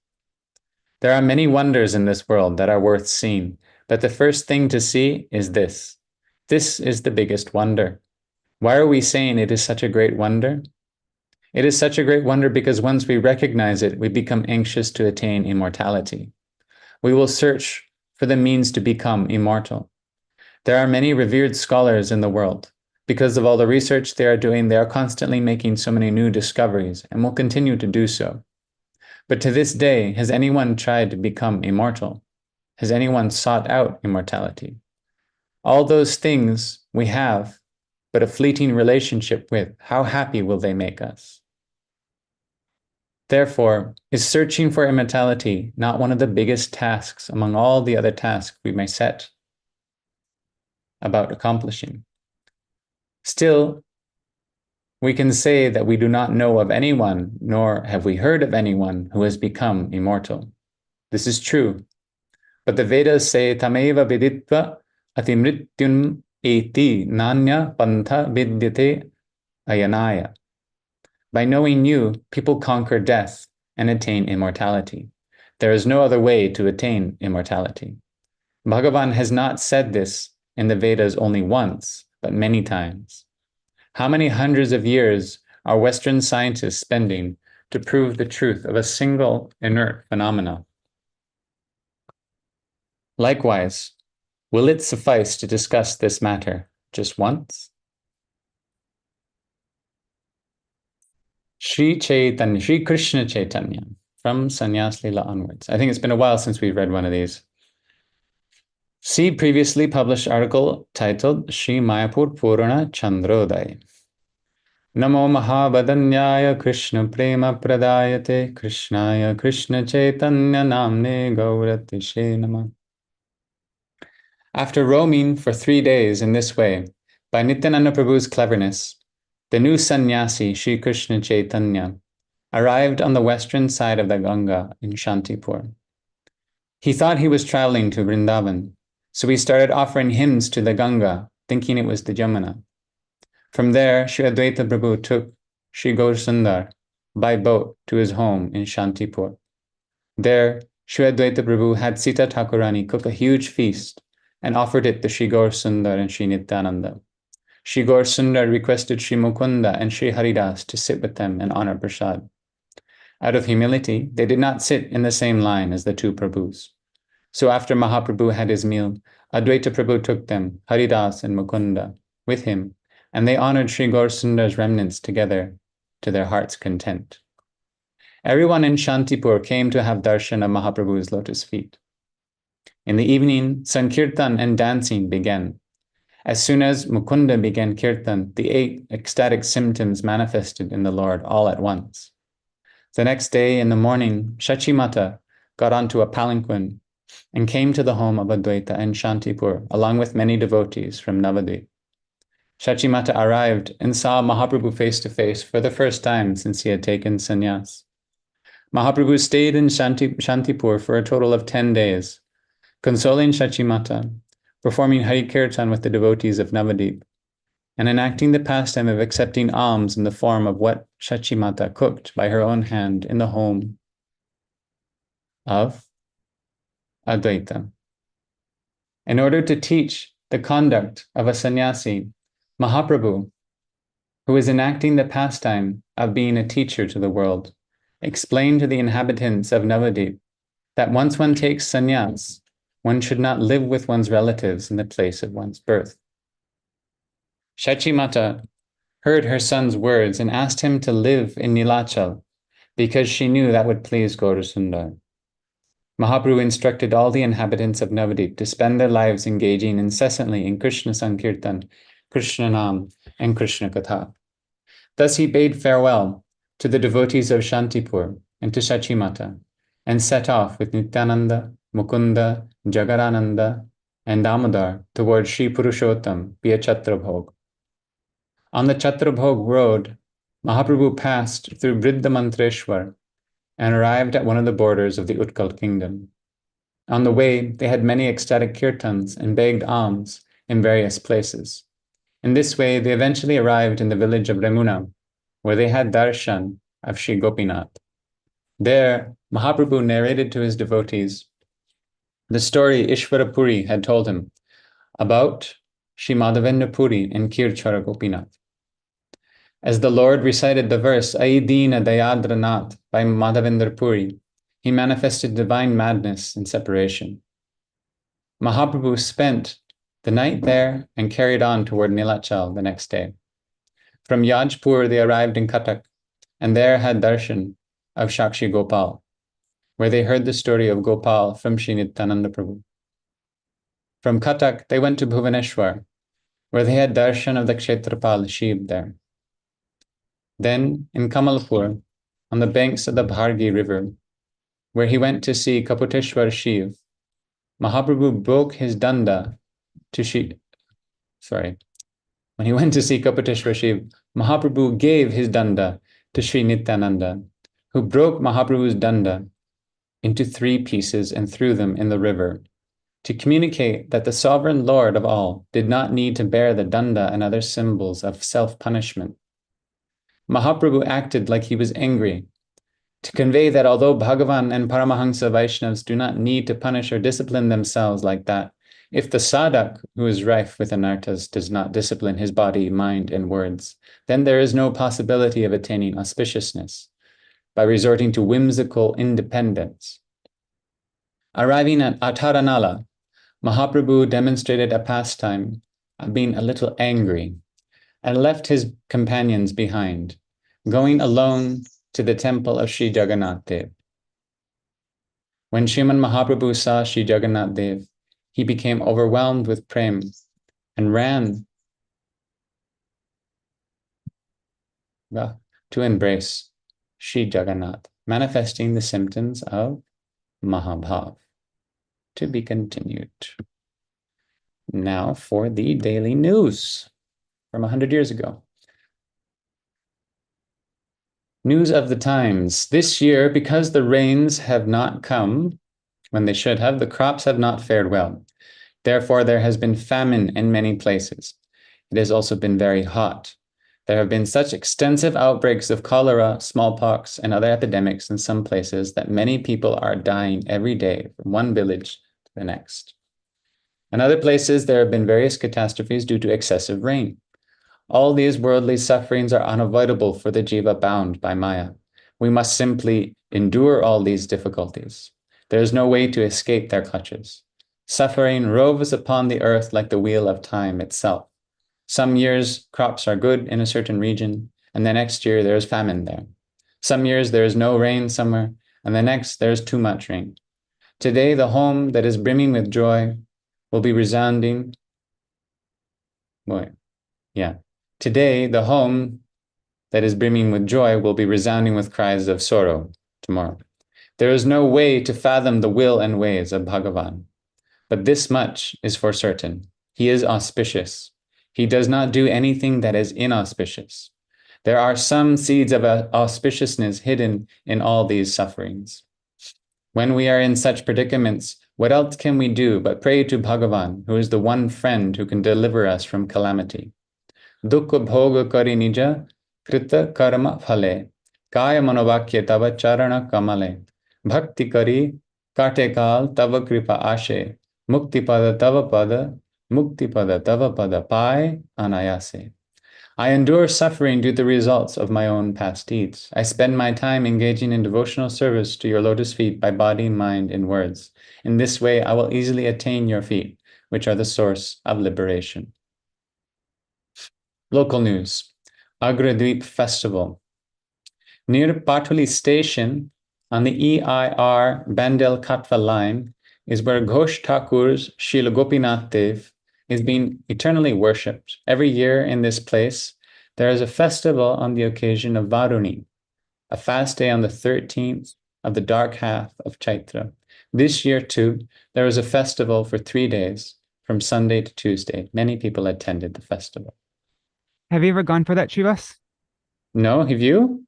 There are many wonders in this world that are worth seeing, but the first thing to see is this. This is the biggest wonder. Why are we saying it is such a great wonder? It is such a great wonder because once we recognize it, we become anxious to attain immortality. We will search for the means to become immortal. There are many revered scholars in the world. Because of all the research they are doing, they are constantly making so many new discoveries and will continue to do so. But to this day, has anyone tried to become immortal? Has anyone sought out immortality? All those things we have, but a fleeting relationship with, how happy will they make us? Therefore, is searching for immortality not one of the biggest tasks among all the other tasks we may set about accomplishing? Still, we can say that we do not know of anyone, nor have we heard of anyone who has become immortal. This is true. But the Vedas say, Tameva viditva atimrityun eti nanya pantha vidyate ayanaya. By knowing you, people conquer death and attain immortality. There is no other way to attain immortality. Bhagavan has not said this in the Vedas only once, but many times. How many hundreds of years are Western scientists spending to prove the truth of a single inert phenomena? Likewise, will it suffice to discuss this matter just once? Śrī Kṛṣṇa Caitanya, from sannyāsa-līlā onwards. I think it's been a while since we've read one of these. See previously published article titled Śrī Māyāpur-Pūrṇa-candrodaya. Namo Mahabhadanyaya Krishna Prema Pradayate Krishnaya Krishna Caitanya Namne Gauratishe Namah. After roaming for 3 days in this way, by Nityananda Prabhu's cleverness, the new sannyasi, Śrī Kṛṣṇa Caitanya, arrived on the western side of the Ganga in Shantipur. He thought he was traveling to Vrindavan, so he started offering hymns to the Ganga, thinking it was the Jamuna. From there, Śrī Advaita Prabhu took Śrī Gaurasundar by boat to his home in Shantipur. There, Śrī Advaita Prabhu had Sita Thakurani cook a huge feast and offered it to Śrī Gaurasundar and Śrī Nityananda. Śrī Gaurasundar requested Śrī Mukunda and Śrī Haridas to sit with them and honor prasad. Out of humility, they did not sit in the same line as the two Prabhus. So after Mahaprabhu had his meal, Advaita Prabhu took them, Haridas and Mukunda, with him, and they honored Śrī Gaurasundar's remnants together to their heart's content. Everyone in Shantipur came to have darshan of Mahaprabhu's lotus feet. In the evening, sankirtan and dancing began. As soon as Mukunda began kirtan, the 8 ecstatic symptoms manifested in the Lord all at once. The next day in the morning, Shachimata got onto a palanquin and came to the home of Advaita in Shantipur, along with many devotees from Navadvip. Shachimata arrived and saw Mahaprabhu face to face for the first time since he had taken sannyas. Mahaprabhu stayed in Shantipur for a total of 10 days, consoling Shachimata, performing Hari Kirtan with the devotees of Navadvip, and enacting the pastime of accepting alms in the form of what Shachimata cooked by her own hand in the home of Advaita. In order to teach the conduct of a sannyasi, Mahaprabhu, who is enacting the pastime of being a teacher to the world, explained to the inhabitants of Navadvip that once one takes sannyas, one should not live with one's relatives in the place of one's birth. Shachimata heard her son's words and asked him to live in Nilachal because she knew that would please Gaurasundar. Mahaprabhu instructed all the inhabitants of Navadvip to spend their lives engaging incessantly in Krishna Sankirtan, Krishna Nam, and Krishna Katha. Thus he bade farewell to the devotees of Shantipur and to Shachimata, and set off with Nityananda, Mukunda, Jagarananda, and Damodar towards Sri Purushottam via Chatrabhog. On the Chatrabhog road, Mahaprabhu passed through Vriddhamantreshwar and arrived at one of the borders of the Utkal kingdom. On the way, they had many ecstatic kirtans and begged alms in various places. In this way, they eventually arrived in the village of Remuna, where they had darshan of Sri Gopinath. There, Mahaprabhu narrated to his devotees the story Ishvarapuri had told him about Sri Madhavendra Puri and Kirchara Gopinath. As the Lord recited the verse, Ai Dina Dayadranath by Madhavendra Puri, he manifested divine madness and separation. Mahaprabhu spent the night there and carried on toward Nilachal the next day. From Yajpur, they arrived in Cuttack, and there had darshan of Shakshi Gopal, where they heard the story of Gopal from Śrī Nityananda Prabhu. From Cuttack, they went to Bhuvaneshwar, where they had darshan of the Kshetrapal Shiv there. Then, in Kamalpur, on the banks of the Bhargi river, where he went to see Kaputeshwar Shiv. Mahaprabhu broke his danda to when he went to see Kaputeshwar Shiv, Mahaprabhu gave his danda to Sri Nityananda, who broke Mahaprabhu's danda into 3 pieces and threw them in the river, to communicate that the sovereign Lord of all did not need to bear the danda and other symbols of self-punishment. Mahaprabhu acted like he was angry, to convey that although Bhagavan and Paramahansa Vaishnavas do not need to punish or discipline themselves like that, if the sadhak, who is rife with anarthas, does not discipline his body, mind, and words, then there is no possibility of attaining auspiciousness by resorting to whimsical independence. Arriving at Atharanala, Mahaprabhu demonstrated a pastime of being a little angry and left his companions behind, going alone to the temple of Sri Jagannath Dev. When Sriman Mahaprabhu saw Sri Jagannath Dev, he became overwhelmed with prem and ran to embrace Sri Jagannath, manifesting the symptoms of Mahabhav. To be continued. Now for the daily news from 100 years ago. News of the times. This year, because the rains have not come when they should have, the crops have not fared well. Therefore, there has been famine in many places. It has also been very hot. There have been such extensive outbreaks of cholera, smallpox, and other epidemics in some places that many people are dying every day from one village to the next. In other places, there have been various catastrophes due to excessive rain. All these worldly sufferings are unavoidable for the jiva bound by Maya. We must simply endure all these difficulties. There is no way to escape their clutches. Suffering roves upon the earth like the wheel of time itself. Some years crops are good in a certain region, and the next year there is famine there. Some years there is no rain somewhere, and the next there is too much rain. Today the home that is brimming with joy will be resounding. Today the home that is brimming with joy will be resounding with cries of sorrow tomorrow. There is no way to fathom the will and ways of Bhagavan. But this much is for certain. He is auspicious. He does not do anything that is inauspicious. There are some seeds of auspiciousness hidden in all these sufferings. When we are in such predicaments, what else can we do but pray to Bhagavan, who is the one friend who can deliver us from calamity? Dukkha bhoga kari nija krita karma phale kaya manovakya tava charana kamale bhakti kari kate kal tava kripa ashe mukti pada tava pada pai anayase. I endure suffering due to the results of my own past deeds. I spend my time engaging in devotional service to your lotus feet by body, mind, and words. In this way, I will easily attain your feet, which are the source of liberation. Local news. Agradweep Festival. Near Patuli Station on the EIR Bandel Katwa line is where Ghosh Thakur's Srila Gopinath Dev is being eternally worshipped. Every year in this place, there is a festival on the occasion of Varuni, a fast day on the 13th of the dark half of Caitra. This year, too, there was a festival for 3 days, from Sunday to Tuesday. Many people attended the festival. Have you ever gone for that, Śrīvāsa? No, have you?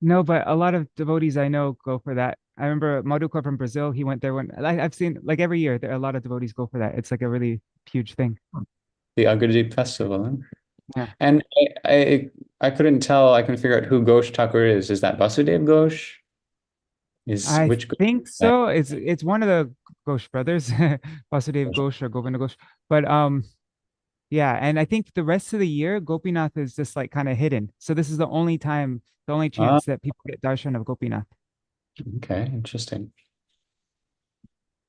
No, but a lot of devotees I know go for that. I remember Madhukar from Brazil, he went there when I've seen like every year there are a lot of devotees go for that. It's like a really huge thing. The Agradweep Festival. Huh? Yeah. And I couldn't tell, I couldn't figure out who Ghosh Thakur is. Is that Vasudev Ghosh? I Which think so. It's one of the Ghosh brothers, Vasudev Ghosh or Govinda Ghosh. But yeah, and I think the rest of the year Gopinath is just like kind of hidden. So this is the only time, the only chance that people get darshan of Gopinath. Okay, interesting.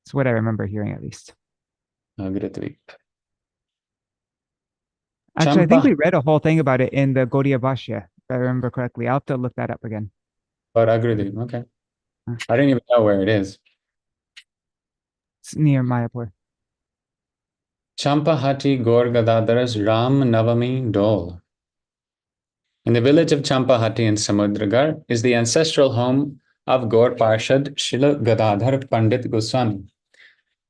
It's what I remember hearing at least. Agradweep. Actually, I think we read a whole thing about it in the Gaudiya Bhashya, if I remember correctly. I'll have to look that up again. But Agradweep, okay. I don't even know where it is. It's near Māyāpur. Champahati Gaur Gadadhara's Ram Navami Dole. In the village of Champahati in Samudragar is the ancestral home of Gaur Parshad Srila Gadadhar Pandit Goswami.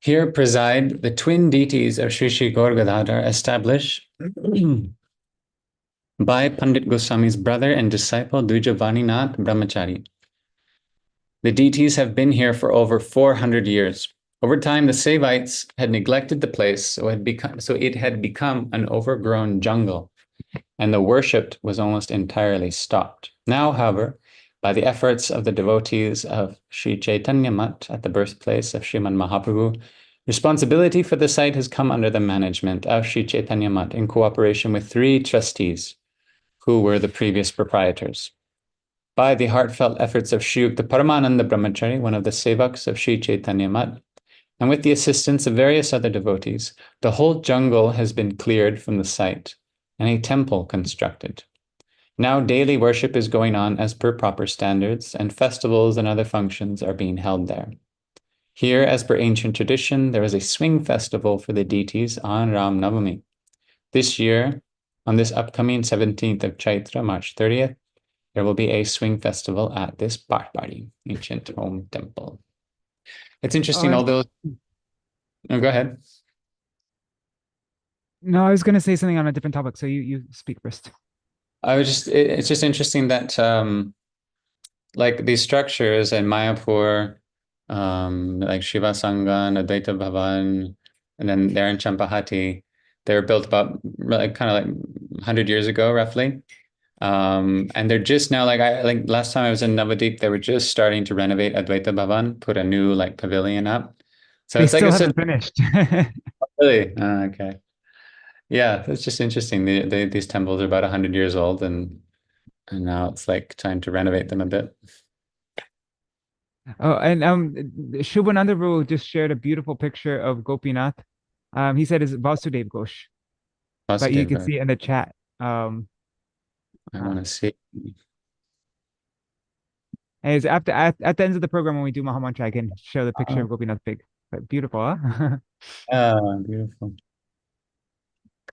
Here preside the twin deities of Sri Sri Gaur Gadadhar established by Pandit Goswami's brother and disciple Dvijavani-nath Brahmachari. The deities have been here for over 400 years. Over time, the Sevites had neglected the place, so it had become an overgrown jungle, and the worship was almost entirely stopped. Now, however, by the efforts of the devotees of Sri Chaitanya Mat at the birthplace of Srimad Mahaprabhu, responsibility for the site has come under the management of Sri Chaitanya Mat in cooperation with 3 trustees who were the previous proprietors. By the heartfelt efforts of Sri Yukta Paramananda Brahmachari, one of the sevaks of Sri Chaitanya Mat, and with the assistance of various other devotees, the whole jungle has been cleared from the site and a temple constructed. Now daily worship is going on as per proper standards, and festivals and other functions are being held there. Here, as per ancient tradition, there is a swing festival for the deities on Ram Navami. This year, on this upcoming 17th of Caitra, March 30th, there will be a swing festival at this Bharpadi, ancient home temple. It's interesting, although... Oh, go ahead. No, I was going to say something on a different topic, so you speak first. It's just interesting that like these structures in Mayapur, like Shiva Sangha, Advaita Bhavan, and then there in Champahati, they were built about kind of like 100 years ago, roughly. And they're just now, like last time I was in Navadip, they were just starting to renovate Advaita Bhavan, put a new like pavilion up. So they still haven't finished. Really? Okay. Yeah, it's just interesting. These temples are about 100 years old, and now it's like time to renovate them a bit. Oh, and Shubhananda Prabhu just shared a beautiful picture of Gopinath. He said it's Vasudev Ghosh, but you can see it in the chat. I want to see. And it's at the end of the program when we do Mahamantra, I can show the picture of Gopinath Big. But beautiful, huh? Oh, beautiful.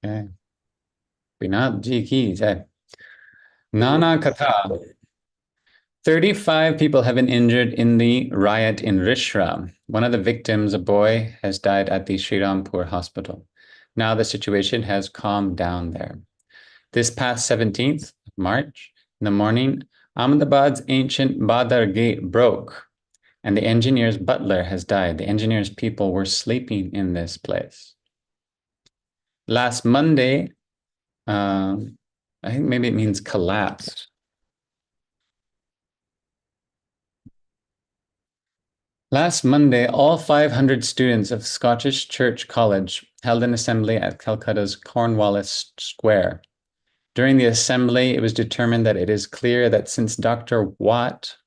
Okay. Gopinath Ji ki jai. Nana Katha. 35 people have been injured in the riot in Rishra. One of the victims, a boy, has died at the Srirampur hospital. Now the situation has calmed down there. This past 17th of March, in the morning, Ahmedabad's ancient Badar gate broke, and the engineer's butler has died. The engineer's people were sleeping in this place. Last Monday, I think maybe it means collapsed. Last Monday, all 500 students of Scottish Church College held an assembly at Calcutta's Cornwallis Square. During the assembly, it was determined that it is clear that since Dr. Watt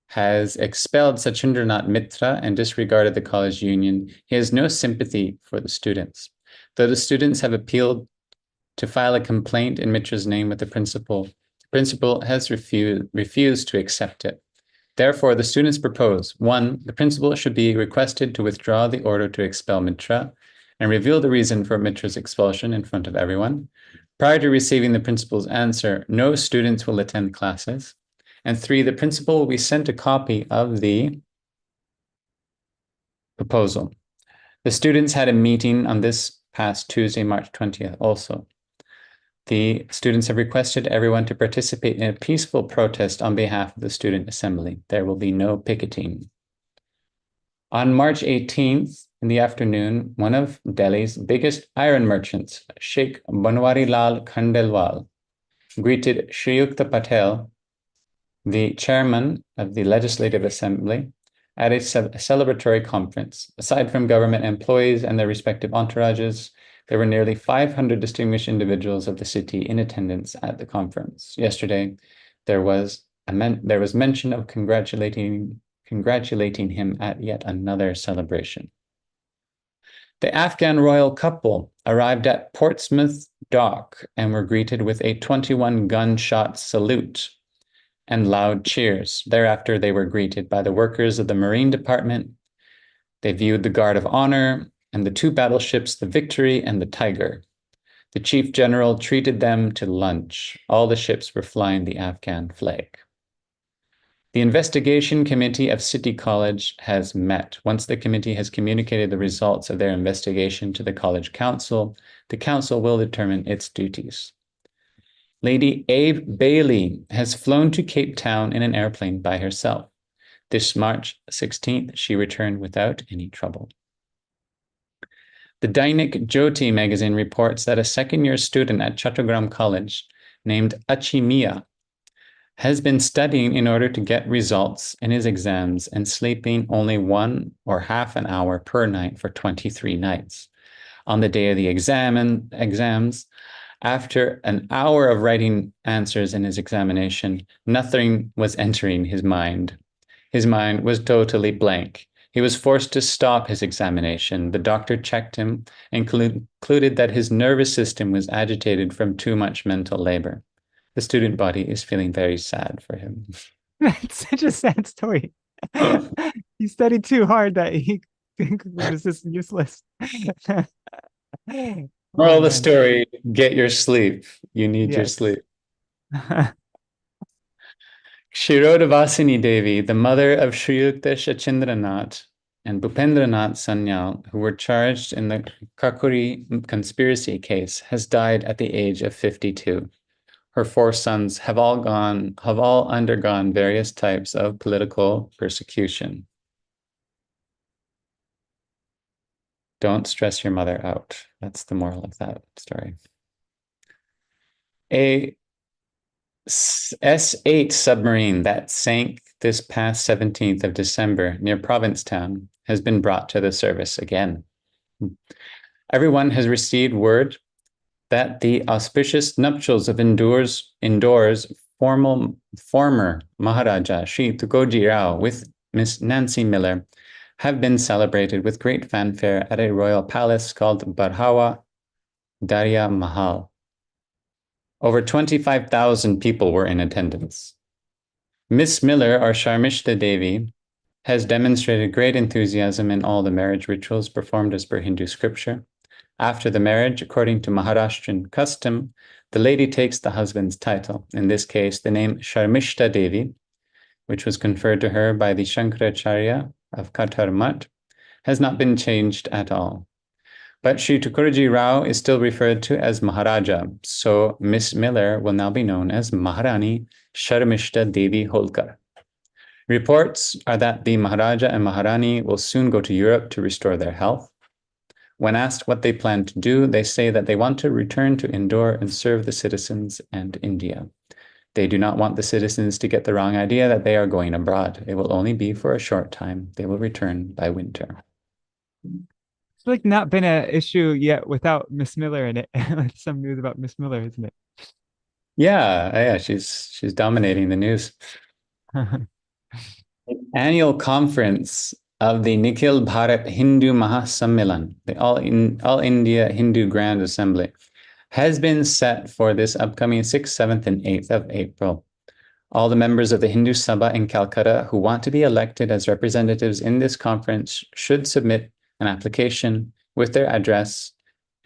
has expelled Sachindranath Mitra and disregarded the college union, he has no sympathy for the students. Though the students have appealed to file a complaint in Mitra's name with the principal has refused to accept it. Therefore, the students propose, 1, the principal should be requested to withdraw the order to expel Mitra and reveal the reason for Mitra's expulsion in front of everyone. Prior to receiving the principal's answer, no students will attend classes. And 3, the principal will be sent a copy of the proposal. The students had a meeting on this past Tuesday, March 20th also. The students have requested everyone to participate in a peaceful protest on behalf of the student assembly. There will be no picketing. On March 18th, in the afternoon, one of Delhi's biggest iron merchants, Sheikh Banwari Lal Khandelwal, greeted Shri Yukta Patel, the chairman of the Legislative Assembly, at a celebratory conference. Aside from government employees and their respective entourages, there were nearly 500 distinguished individuals of the city in attendance at the conference. Yesterday, there was mention of congratulating him at yet another celebration. The Afghan royal couple arrived at Portsmouth Dock and were greeted with a 21-gunshot salute and loud cheers. Thereafter, they were greeted by the workers of the Marine Department. They viewed the Guard of Honor and the 2 battleships, the Victory and the Tiger. The chief general treated them to lunch. All the ships were flying the Afghan flag. The investigation committee of City College has met. Once the committee has communicated the results of their investigation to the college council, the council will determine its duties. Lady Abe Bailey has flown to Cape Town in an airplane by herself. This March 16th, she returned without any trouble. The Dainik Jyoti magazine reports that a second-year student at Chattogram College named Achimiya has been studying in order to get results in his exams and sleeping only 1 or half an hour per night for 23 nights. On the day of the exams, after an hour of writing answers in his examination, nothing was entering his mind. His mind was totally blank. He was forced to stop his examination. The doctor checked him and concluded that his nervous system was agitated from too much mental labor. The student body is feeling very sad for him. That's such a sad story. He studied too hard that he was just useless. Moral of the story, get your sleep. You need your sleep. Kshirodavasini Devi, the mother of Śrī Yukta Shachindranath and Bhupendranath Sanyal, who were charged in the Kakuri conspiracy case, has died at the age of 52. Her 4 sons have all undergone various types of political persecution. Don't stress your mother out. That's the moral of that story. A S-8 submarine that sank this past 17th of December near Provincetown has been brought to the service again. Everyone has received word that the auspicious nuptials of indoors former Maharaja Sri Tukoji Rao with Miss Nancy Miller have been celebrated with great fanfare at a royal palace called Barhawa Darya Mahal. Over 25,000 people were in attendance. Miss Miller, or Sharmishta Devi, has demonstrated great enthusiasm in all the marriage rituals performed as per Hindu scripture. After the marriage, according to Maharashtrian custom, the lady takes the husband's title. In this case, the name Sharmishta Devi, which was conferred to her by the Shankaracharya of Kathar Mutt, has not been changed at all. But Sri Tukurji Rao is still referred to as Maharaja, so Miss Miller will now be known as Maharani Sharmishta Devi Holkar. Reports are that the Maharaja and Maharani will soon go to Europe to restore their health. When asked what they plan to do, they say that they want to return to Indore and serve the citizens and India. They do not want the citizens to get the wrong idea that they are going abroad. It will only be for a short time. They will return by winter. It's like not been an issue yet without Miss Miller in it. Some news about Miss Miller, isn't it? Yeah, she's dominating the news. The annual conference of the Nikhil Bharat Hindu Mahasammelan, the All India Hindu Grand Assembly, has been set for this upcoming 6th, 7th, and 8th of April. All the members of the Hindu Sabha in Calcutta who want to be elected as representatives in this conference should submit an application with their address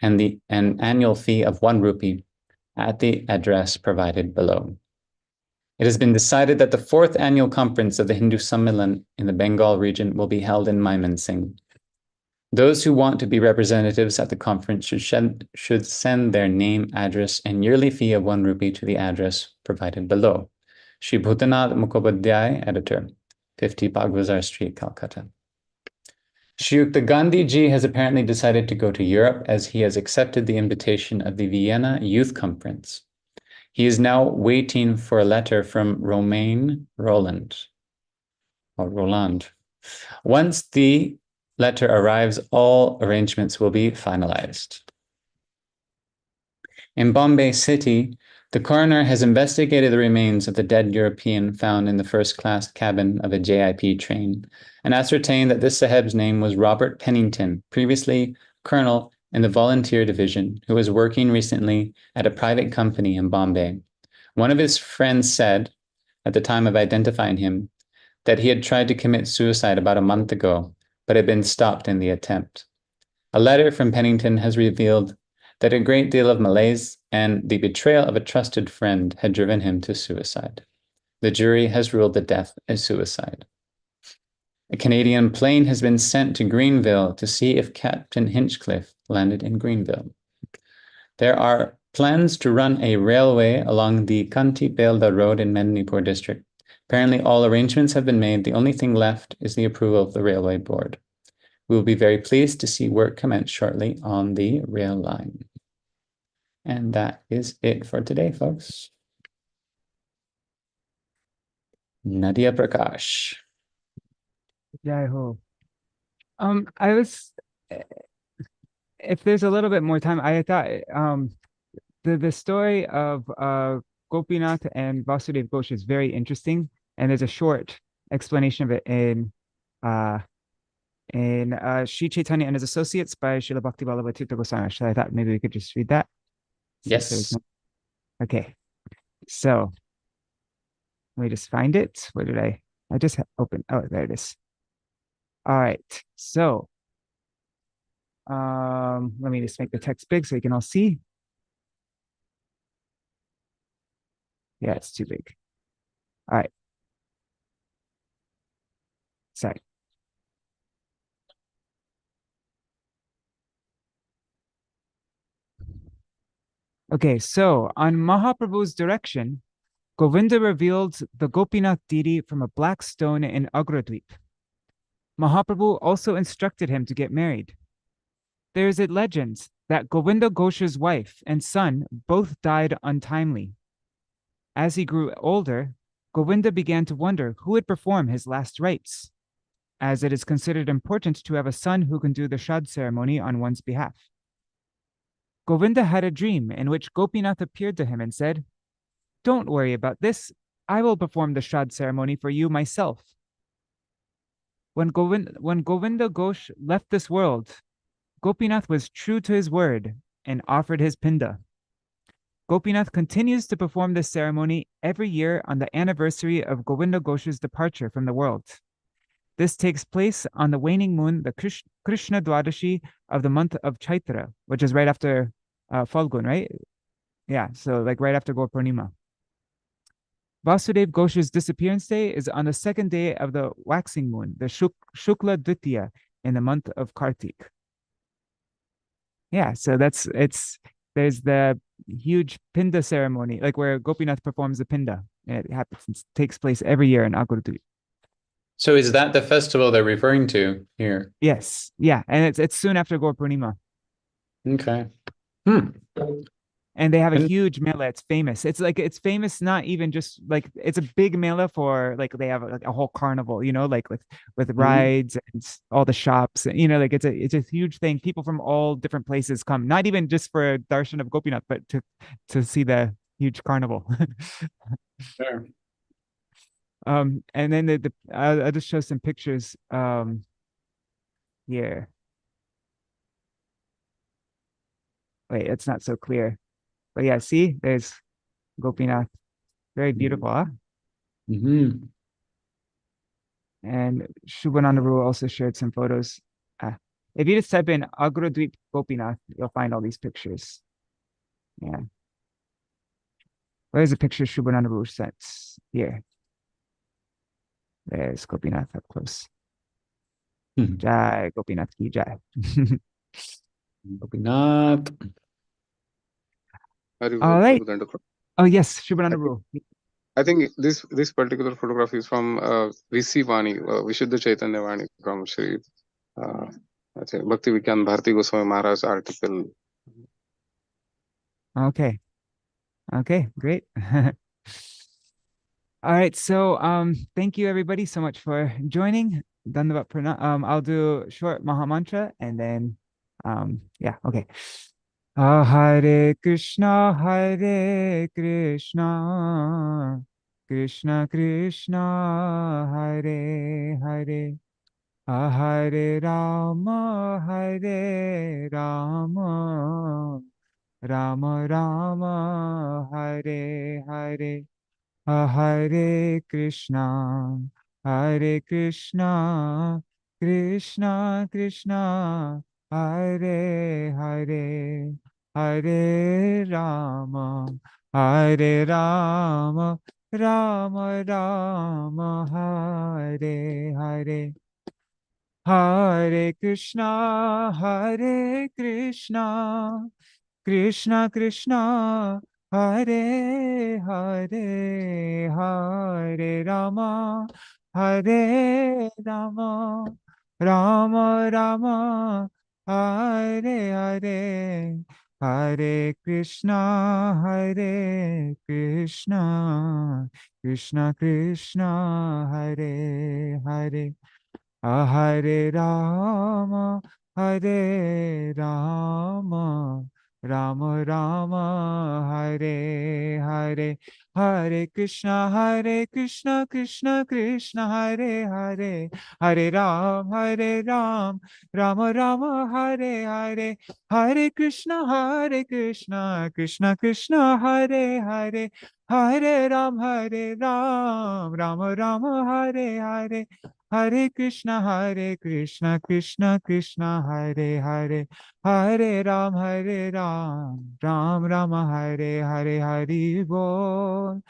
and an annual fee of 1 rupee at the address provided below. It has been decided that the 4th annual conference of the Hindu Sammelan in the Bengal region will be held in Mymensingh. Those who want to be representatives at the conference should send their name, address, and yearly fee of 1 rupee to the address provided below. Shri Bhutanath Mukhopadhyay, editor, 50 Bagwazar Street, Calcutta. Shri Yukta Gandhi Ji has apparently decided to go to Europe as he has accepted the invitation of the Vienna Youth Conference. He is now waiting for a letter from Roland. Once the letter arrives, all arrangements will be finalized. In Bombay City, the coroner has investigated the remains of the dead European found in the first-class cabin of a JIP train and ascertained that this Saheb's name was Robert Pennington, previously colonel in the volunteer division, who was working recently at a private company in Bombay. One of his friends said, at the time of identifying him, that he had tried to commit suicide about a month ago, but had been stopped in the attempt. A letter from Pennington has revealed that a great deal of malaise and the betrayal of a trusted friend had driven him to suicide. The jury has ruled the death as suicide. A Canadian plane has been sent to Greenville to see if Captain Hinchcliffe landed in Greenville. There are plans to run a railway along the Kanti-Belda Road in Medinipur district. Apparently all arrangements have been made. The only thing left is the approval of the railway board. We will be very pleased to see work commence shortly on the rail line. And that is it for today, folks. Nadīyā Prakāśa. Jai Ho. I was, if there's a little bit more time, I thought the story of Gopinath and Vasudeva Ghosh is very interesting, and there's a short explanation of it in Śrī Caitanya and His Associates by Srila Bhakti-Vallabha Tirtha Goswami. So I thought maybe we could just read that. Yes. Okay. So let me just find it. Where did I just opened? Oh, there it is. All right. So let me just make the text big so you can all see. Yeah, it's too big. All right. Sorry. Okay, so on Mahaprabhu's direction, Govinda revealed the Gopinath deity from a black stone in Agradweep. Mahaprabhu also instructed him to get married. There is a legend that Govinda Ghosha's wife and son both died untimely. As he grew older, Govinda began to wonder who would perform his last rites, as it is considered important to have a son who can do the Shad ceremony on one's behalf. Govinda had a dream in which Gopinath appeared to him and said, "Don't worry about this. I will perform the Shad ceremony for you myself." When Govinda Ghosh left this world, Gopinath was true to his word and offered his pinda. Gopinath continues to perform this ceremony every year on the anniversary of Govinda Ghosh's departure from the world. This takes place on the waning moon, the Krishna Dwadashi of the month of Caitra, which is right after Falgun, right? Yeah, so like right after Gaur Purnima. Vasudeva Ghosh's disappearance day is on the second day of the waxing moon, the Shukla Dvitiya, in the month of Kartik. Yeah, so there's the huge pinda ceremony, like where Gopinath performs the pinda. It happens, takes place every year in Agradweep. So is that the festival they're referring to here? Yes, yeah, and it's soon after Gaur Purnima. Okay. And they have a huge mela. It's famous. It's famous not even just like it's a big mela for like they have like a whole carnival, you know, like with rides and all the shops, you know, like it's a huge thing. People from all different places come, not even just for a darshan of Gopinath, but to see the huge carnival. Sure. And then I'll just show some pictures here. Wait, it's not so clear. But yeah, see, there's Gopinath. Very beautiful, huh? Mm-hmm. And Shubhanandaru also shared some photos. If you just type in Agradweep Gopinath, you'll find all these pictures. Yeah. Where's the picture Shubhanandaru sent? Here. There's Gopinath up close. Jai Gopinath ki jai. Gopinath. All right. Oh yes, Shubhanandaru. I think this particular photograph is from VC Vani, Vishuddha Chaitanya Vani from Śrī Bhakti Vigyan Bharati Goswami Maharaj article. Okay. Okay, great. All right, so thank you everybody so much for joining. Dandavat Pranam. I'll do a short Maha Mantra and then yeah, okay. Hare Krishna, Hare Krishna, Krishna Krishna, Hare Hare, Hare Rama, Hare Rama, Rama Rama, Hare Hare, Hare Krishna, Hare Krishna, Krishna Krishna, Hare Hare, Hare Rama, Hare Rama, Rama Rama, Hare Hare. Hare Krishna, Hare Krishna, Krishna Krishna, Hare Hare, Hare Rama, Hare Rama, Rama Rama, Hare Hare, Hare Krishna, Hare Krishna, Krishna Krishna, Hare Hare. Hare Rama, Hare Rama, Rama Rama, Hare Hare. Hare Krishna, Krishna Krishna, Hare Hare. Hare Ram, Rama Rama, Hare Hare. Hare Krishna, Krishna Krishna, Hare Hare. Hare Ram, Rama Rama, Hare Hare. Hare Krishna, Krishna Krishna, Hare Hare. Hare Ram, Ram Rama, Hare Hare. Hari Bol,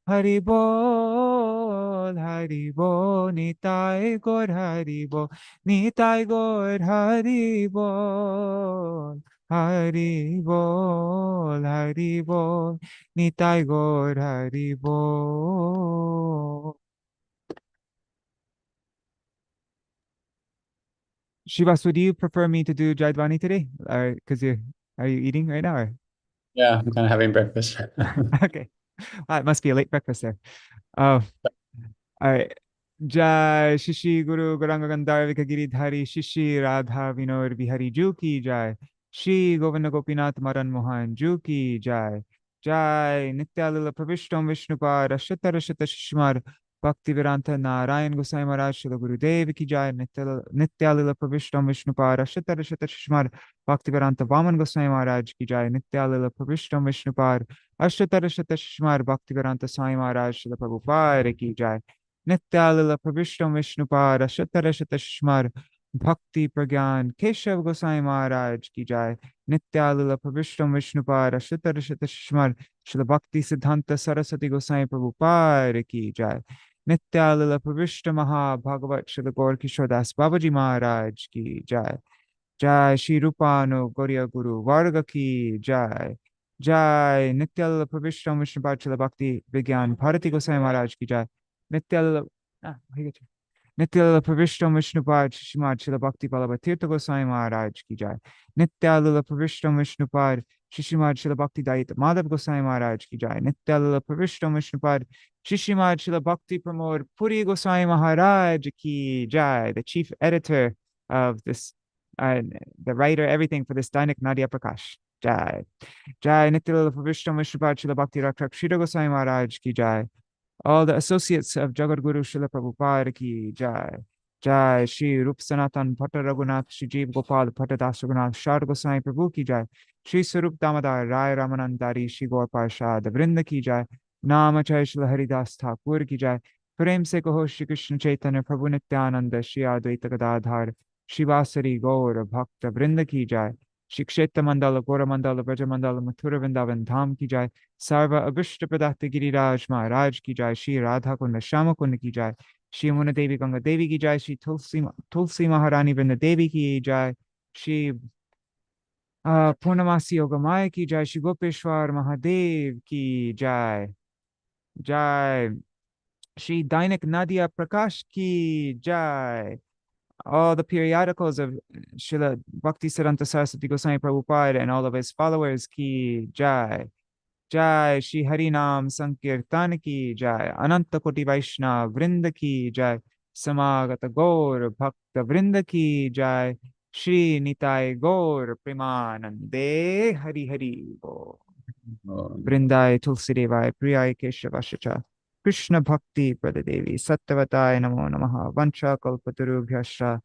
Hari Bol, Hari Bol. Nitai Gaur, Hari Bol, Nitai Gaur, Hari Bol. Hari Bol, Hari Bol, Nitai Gaur, Hari Bol. Śrīvāsa, do you prefer me to do Jaidvani today? Because are you eating right now? Or? Yeah, I'm kind of having breakfast. Okay. It must be a late breakfast there. Oh, all right. Jai Shishi Guru Gauranga Gandharva Giridhari Shishi Radha Vinod Bihari Juki Jai Shri Govinda Gopinath Madan Mohan Juki Jai Jai Nityalila Pravishtam Vishnupad Ashata Rashata Shishmar Bhaktivedanta Narayan Gosai Maharaj Shila Gurudev Ki Jai Nityalila Pravishtam Vishnupad Ashata Rashata Shishmar Bhaktivedanta Vaman Gosai Maharaj Ki Jai Nityalila Pravishtam Vishnupad Ashata Rashata Shishmar Bhaktivedanta Sai Maharaj Shila Prabhupada Ki Jai Nityalila Pravishtam Vishnupad Ashata Rashata Shishmar Bhakti Pragyan Keshav Gosai Maharaj Ki Jai Nityalila Pravishtam Vishnupad Ashata Rashata Shishmar Srila Bhakti Siddhanta Saraswati Gosai Prabhupada Ki Jai Nityalila Pravishta Maha Bhagavat Srila Gaur Kishore Das Babaji Maharaj Ki Jai Jai Shri Rupanu Gauriya Guru Varga Ki Jai Jai Nityalila Pravishtam Vishnupad Srila Bhakti Vigyan Bharati Gosai Maharaj Ki Jai Nityalila Nityalila Pravishtam Vishnupad Shishimad Srila Bhakti Vallabha Tirtha Gosai Maharaj Ki Jai Nityalila Pravishtam Vishnupad Shishimad Srila Bhakti Dayita Madhav Gosai Maharaj Ki Jai Nityalila Pravishtam Vishnupad Shishimad Srila Bhakti Pramod Puri Gosai Maharaj Ki Jai, the chief editor of this, the writer, everything for this Dainik Nadīyā Prakāṣa. Jai Jai Nityalila Pravishtam Vishnupad Srila Bhakti Rakshak Śrīdhāma Gosai Maharaj Ki Jai. All the associates of Jagat Guru Srila Prabhupada Ki Jai. Jai Shri Rup Sanatan Bhatta Raghunath Shri Jeev Gopal Bhatta Das Raghunath Shar Gosai Prabhu Ki Jai. Shri Sarup Damodar Rai Ramanandari Shri Gaur Parshad Vrinda Ki Jai. Namachay Srila Haridas Thakur Ki Jai. Prem Se Kaho Śrī Kṛṣṇa Caitanya Prabhu Nityananda Shri Advaita Gadadhar Shri Vasari Gaur Bhakta Vrinda Ki Jai. Shri Kshetra Mandala Gora Mandala Braja Mandala Mathura Vrindavan Dham Ki Jai. Sarva Abhishta Pradakta Giriraj Maharaj Ki Jai. Shri Radha Kunda Shama Kunda Ki Jai. Shri Yamuna Devi Ganga Devi Ki Jai. Shri Tulsi Maharani Vrinda Devi Ki Jai. Shri Purnamasi Yogamaya Ki Jai. Shri Gopeshwar Mahadev Ki Jai. Jai Shri Dainika Nadīyā Prakāṣa Ki Jai. All the periodicals of Srila Bhaktisiddhanta Saraswati Goswami Prabhupada and all of his followers Ki Jai. Jai Shri Harinam Sankirtan Ki Jai. Ananta Koti Vaishnava Vrinda Ki Jai. Samagata Gaur Bhakta Vrinda Ki Jai. Shri Nitai Gaur Premanande Hari Hari Bo. Vrindai Tulsi Devai Priyai Keshavashacha. Krishna Bhakti Pradadevi Sattvatai Namo Namaha Vancha Kalpatarubhyascha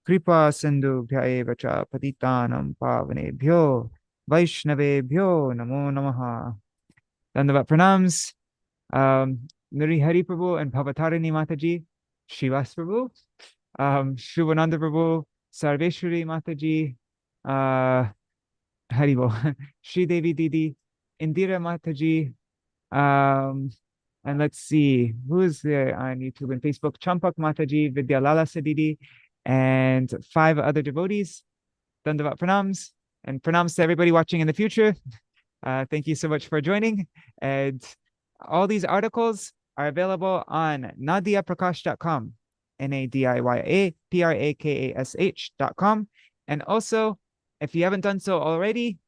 Kripa Sindhu Bhyaevacha Patitanam Pavanebhyo Vaishnavebhyo Namo Namaha. Dandavat pranams. Nuri Hari Prabhu and Bhavatarini Mataji, Śrīvāsa Prabhu, Shrivananda Prabhu, Sarveshwari Mataji, Haribo, Shri Devi Didi, Indira Mataji, and let's see, who's there on YouTube and Facebook? Champak Mataji, Vidyalala Sadidi, and 5 other devotees. Dandavat pranams, and pranams to everybody watching in the future. Thank you so much for joining. And all these articles are available on nadiyaprakāsh.com, NADIYAPRAKASH.com. And also, if you haven't done so already,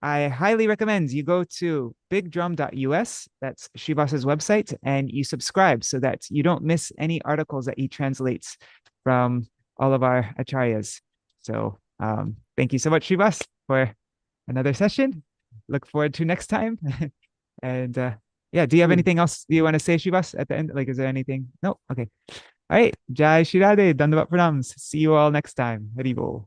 I highly recommend you go to bigdrum.us, that's Śrīvāsa's website, and you subscribe so that you don't miss any articles that he translates from all of our acharyas. So thank you so much, Śrīvāsa, for another session. Look forward to next time. And yeah, do you have anything else you want to say, Śrīvāsa, at the end? Like, is there anything? No? Okay. All right. Jai Shri Radhe, Dandavat Pranams. See you all next time. Haribo.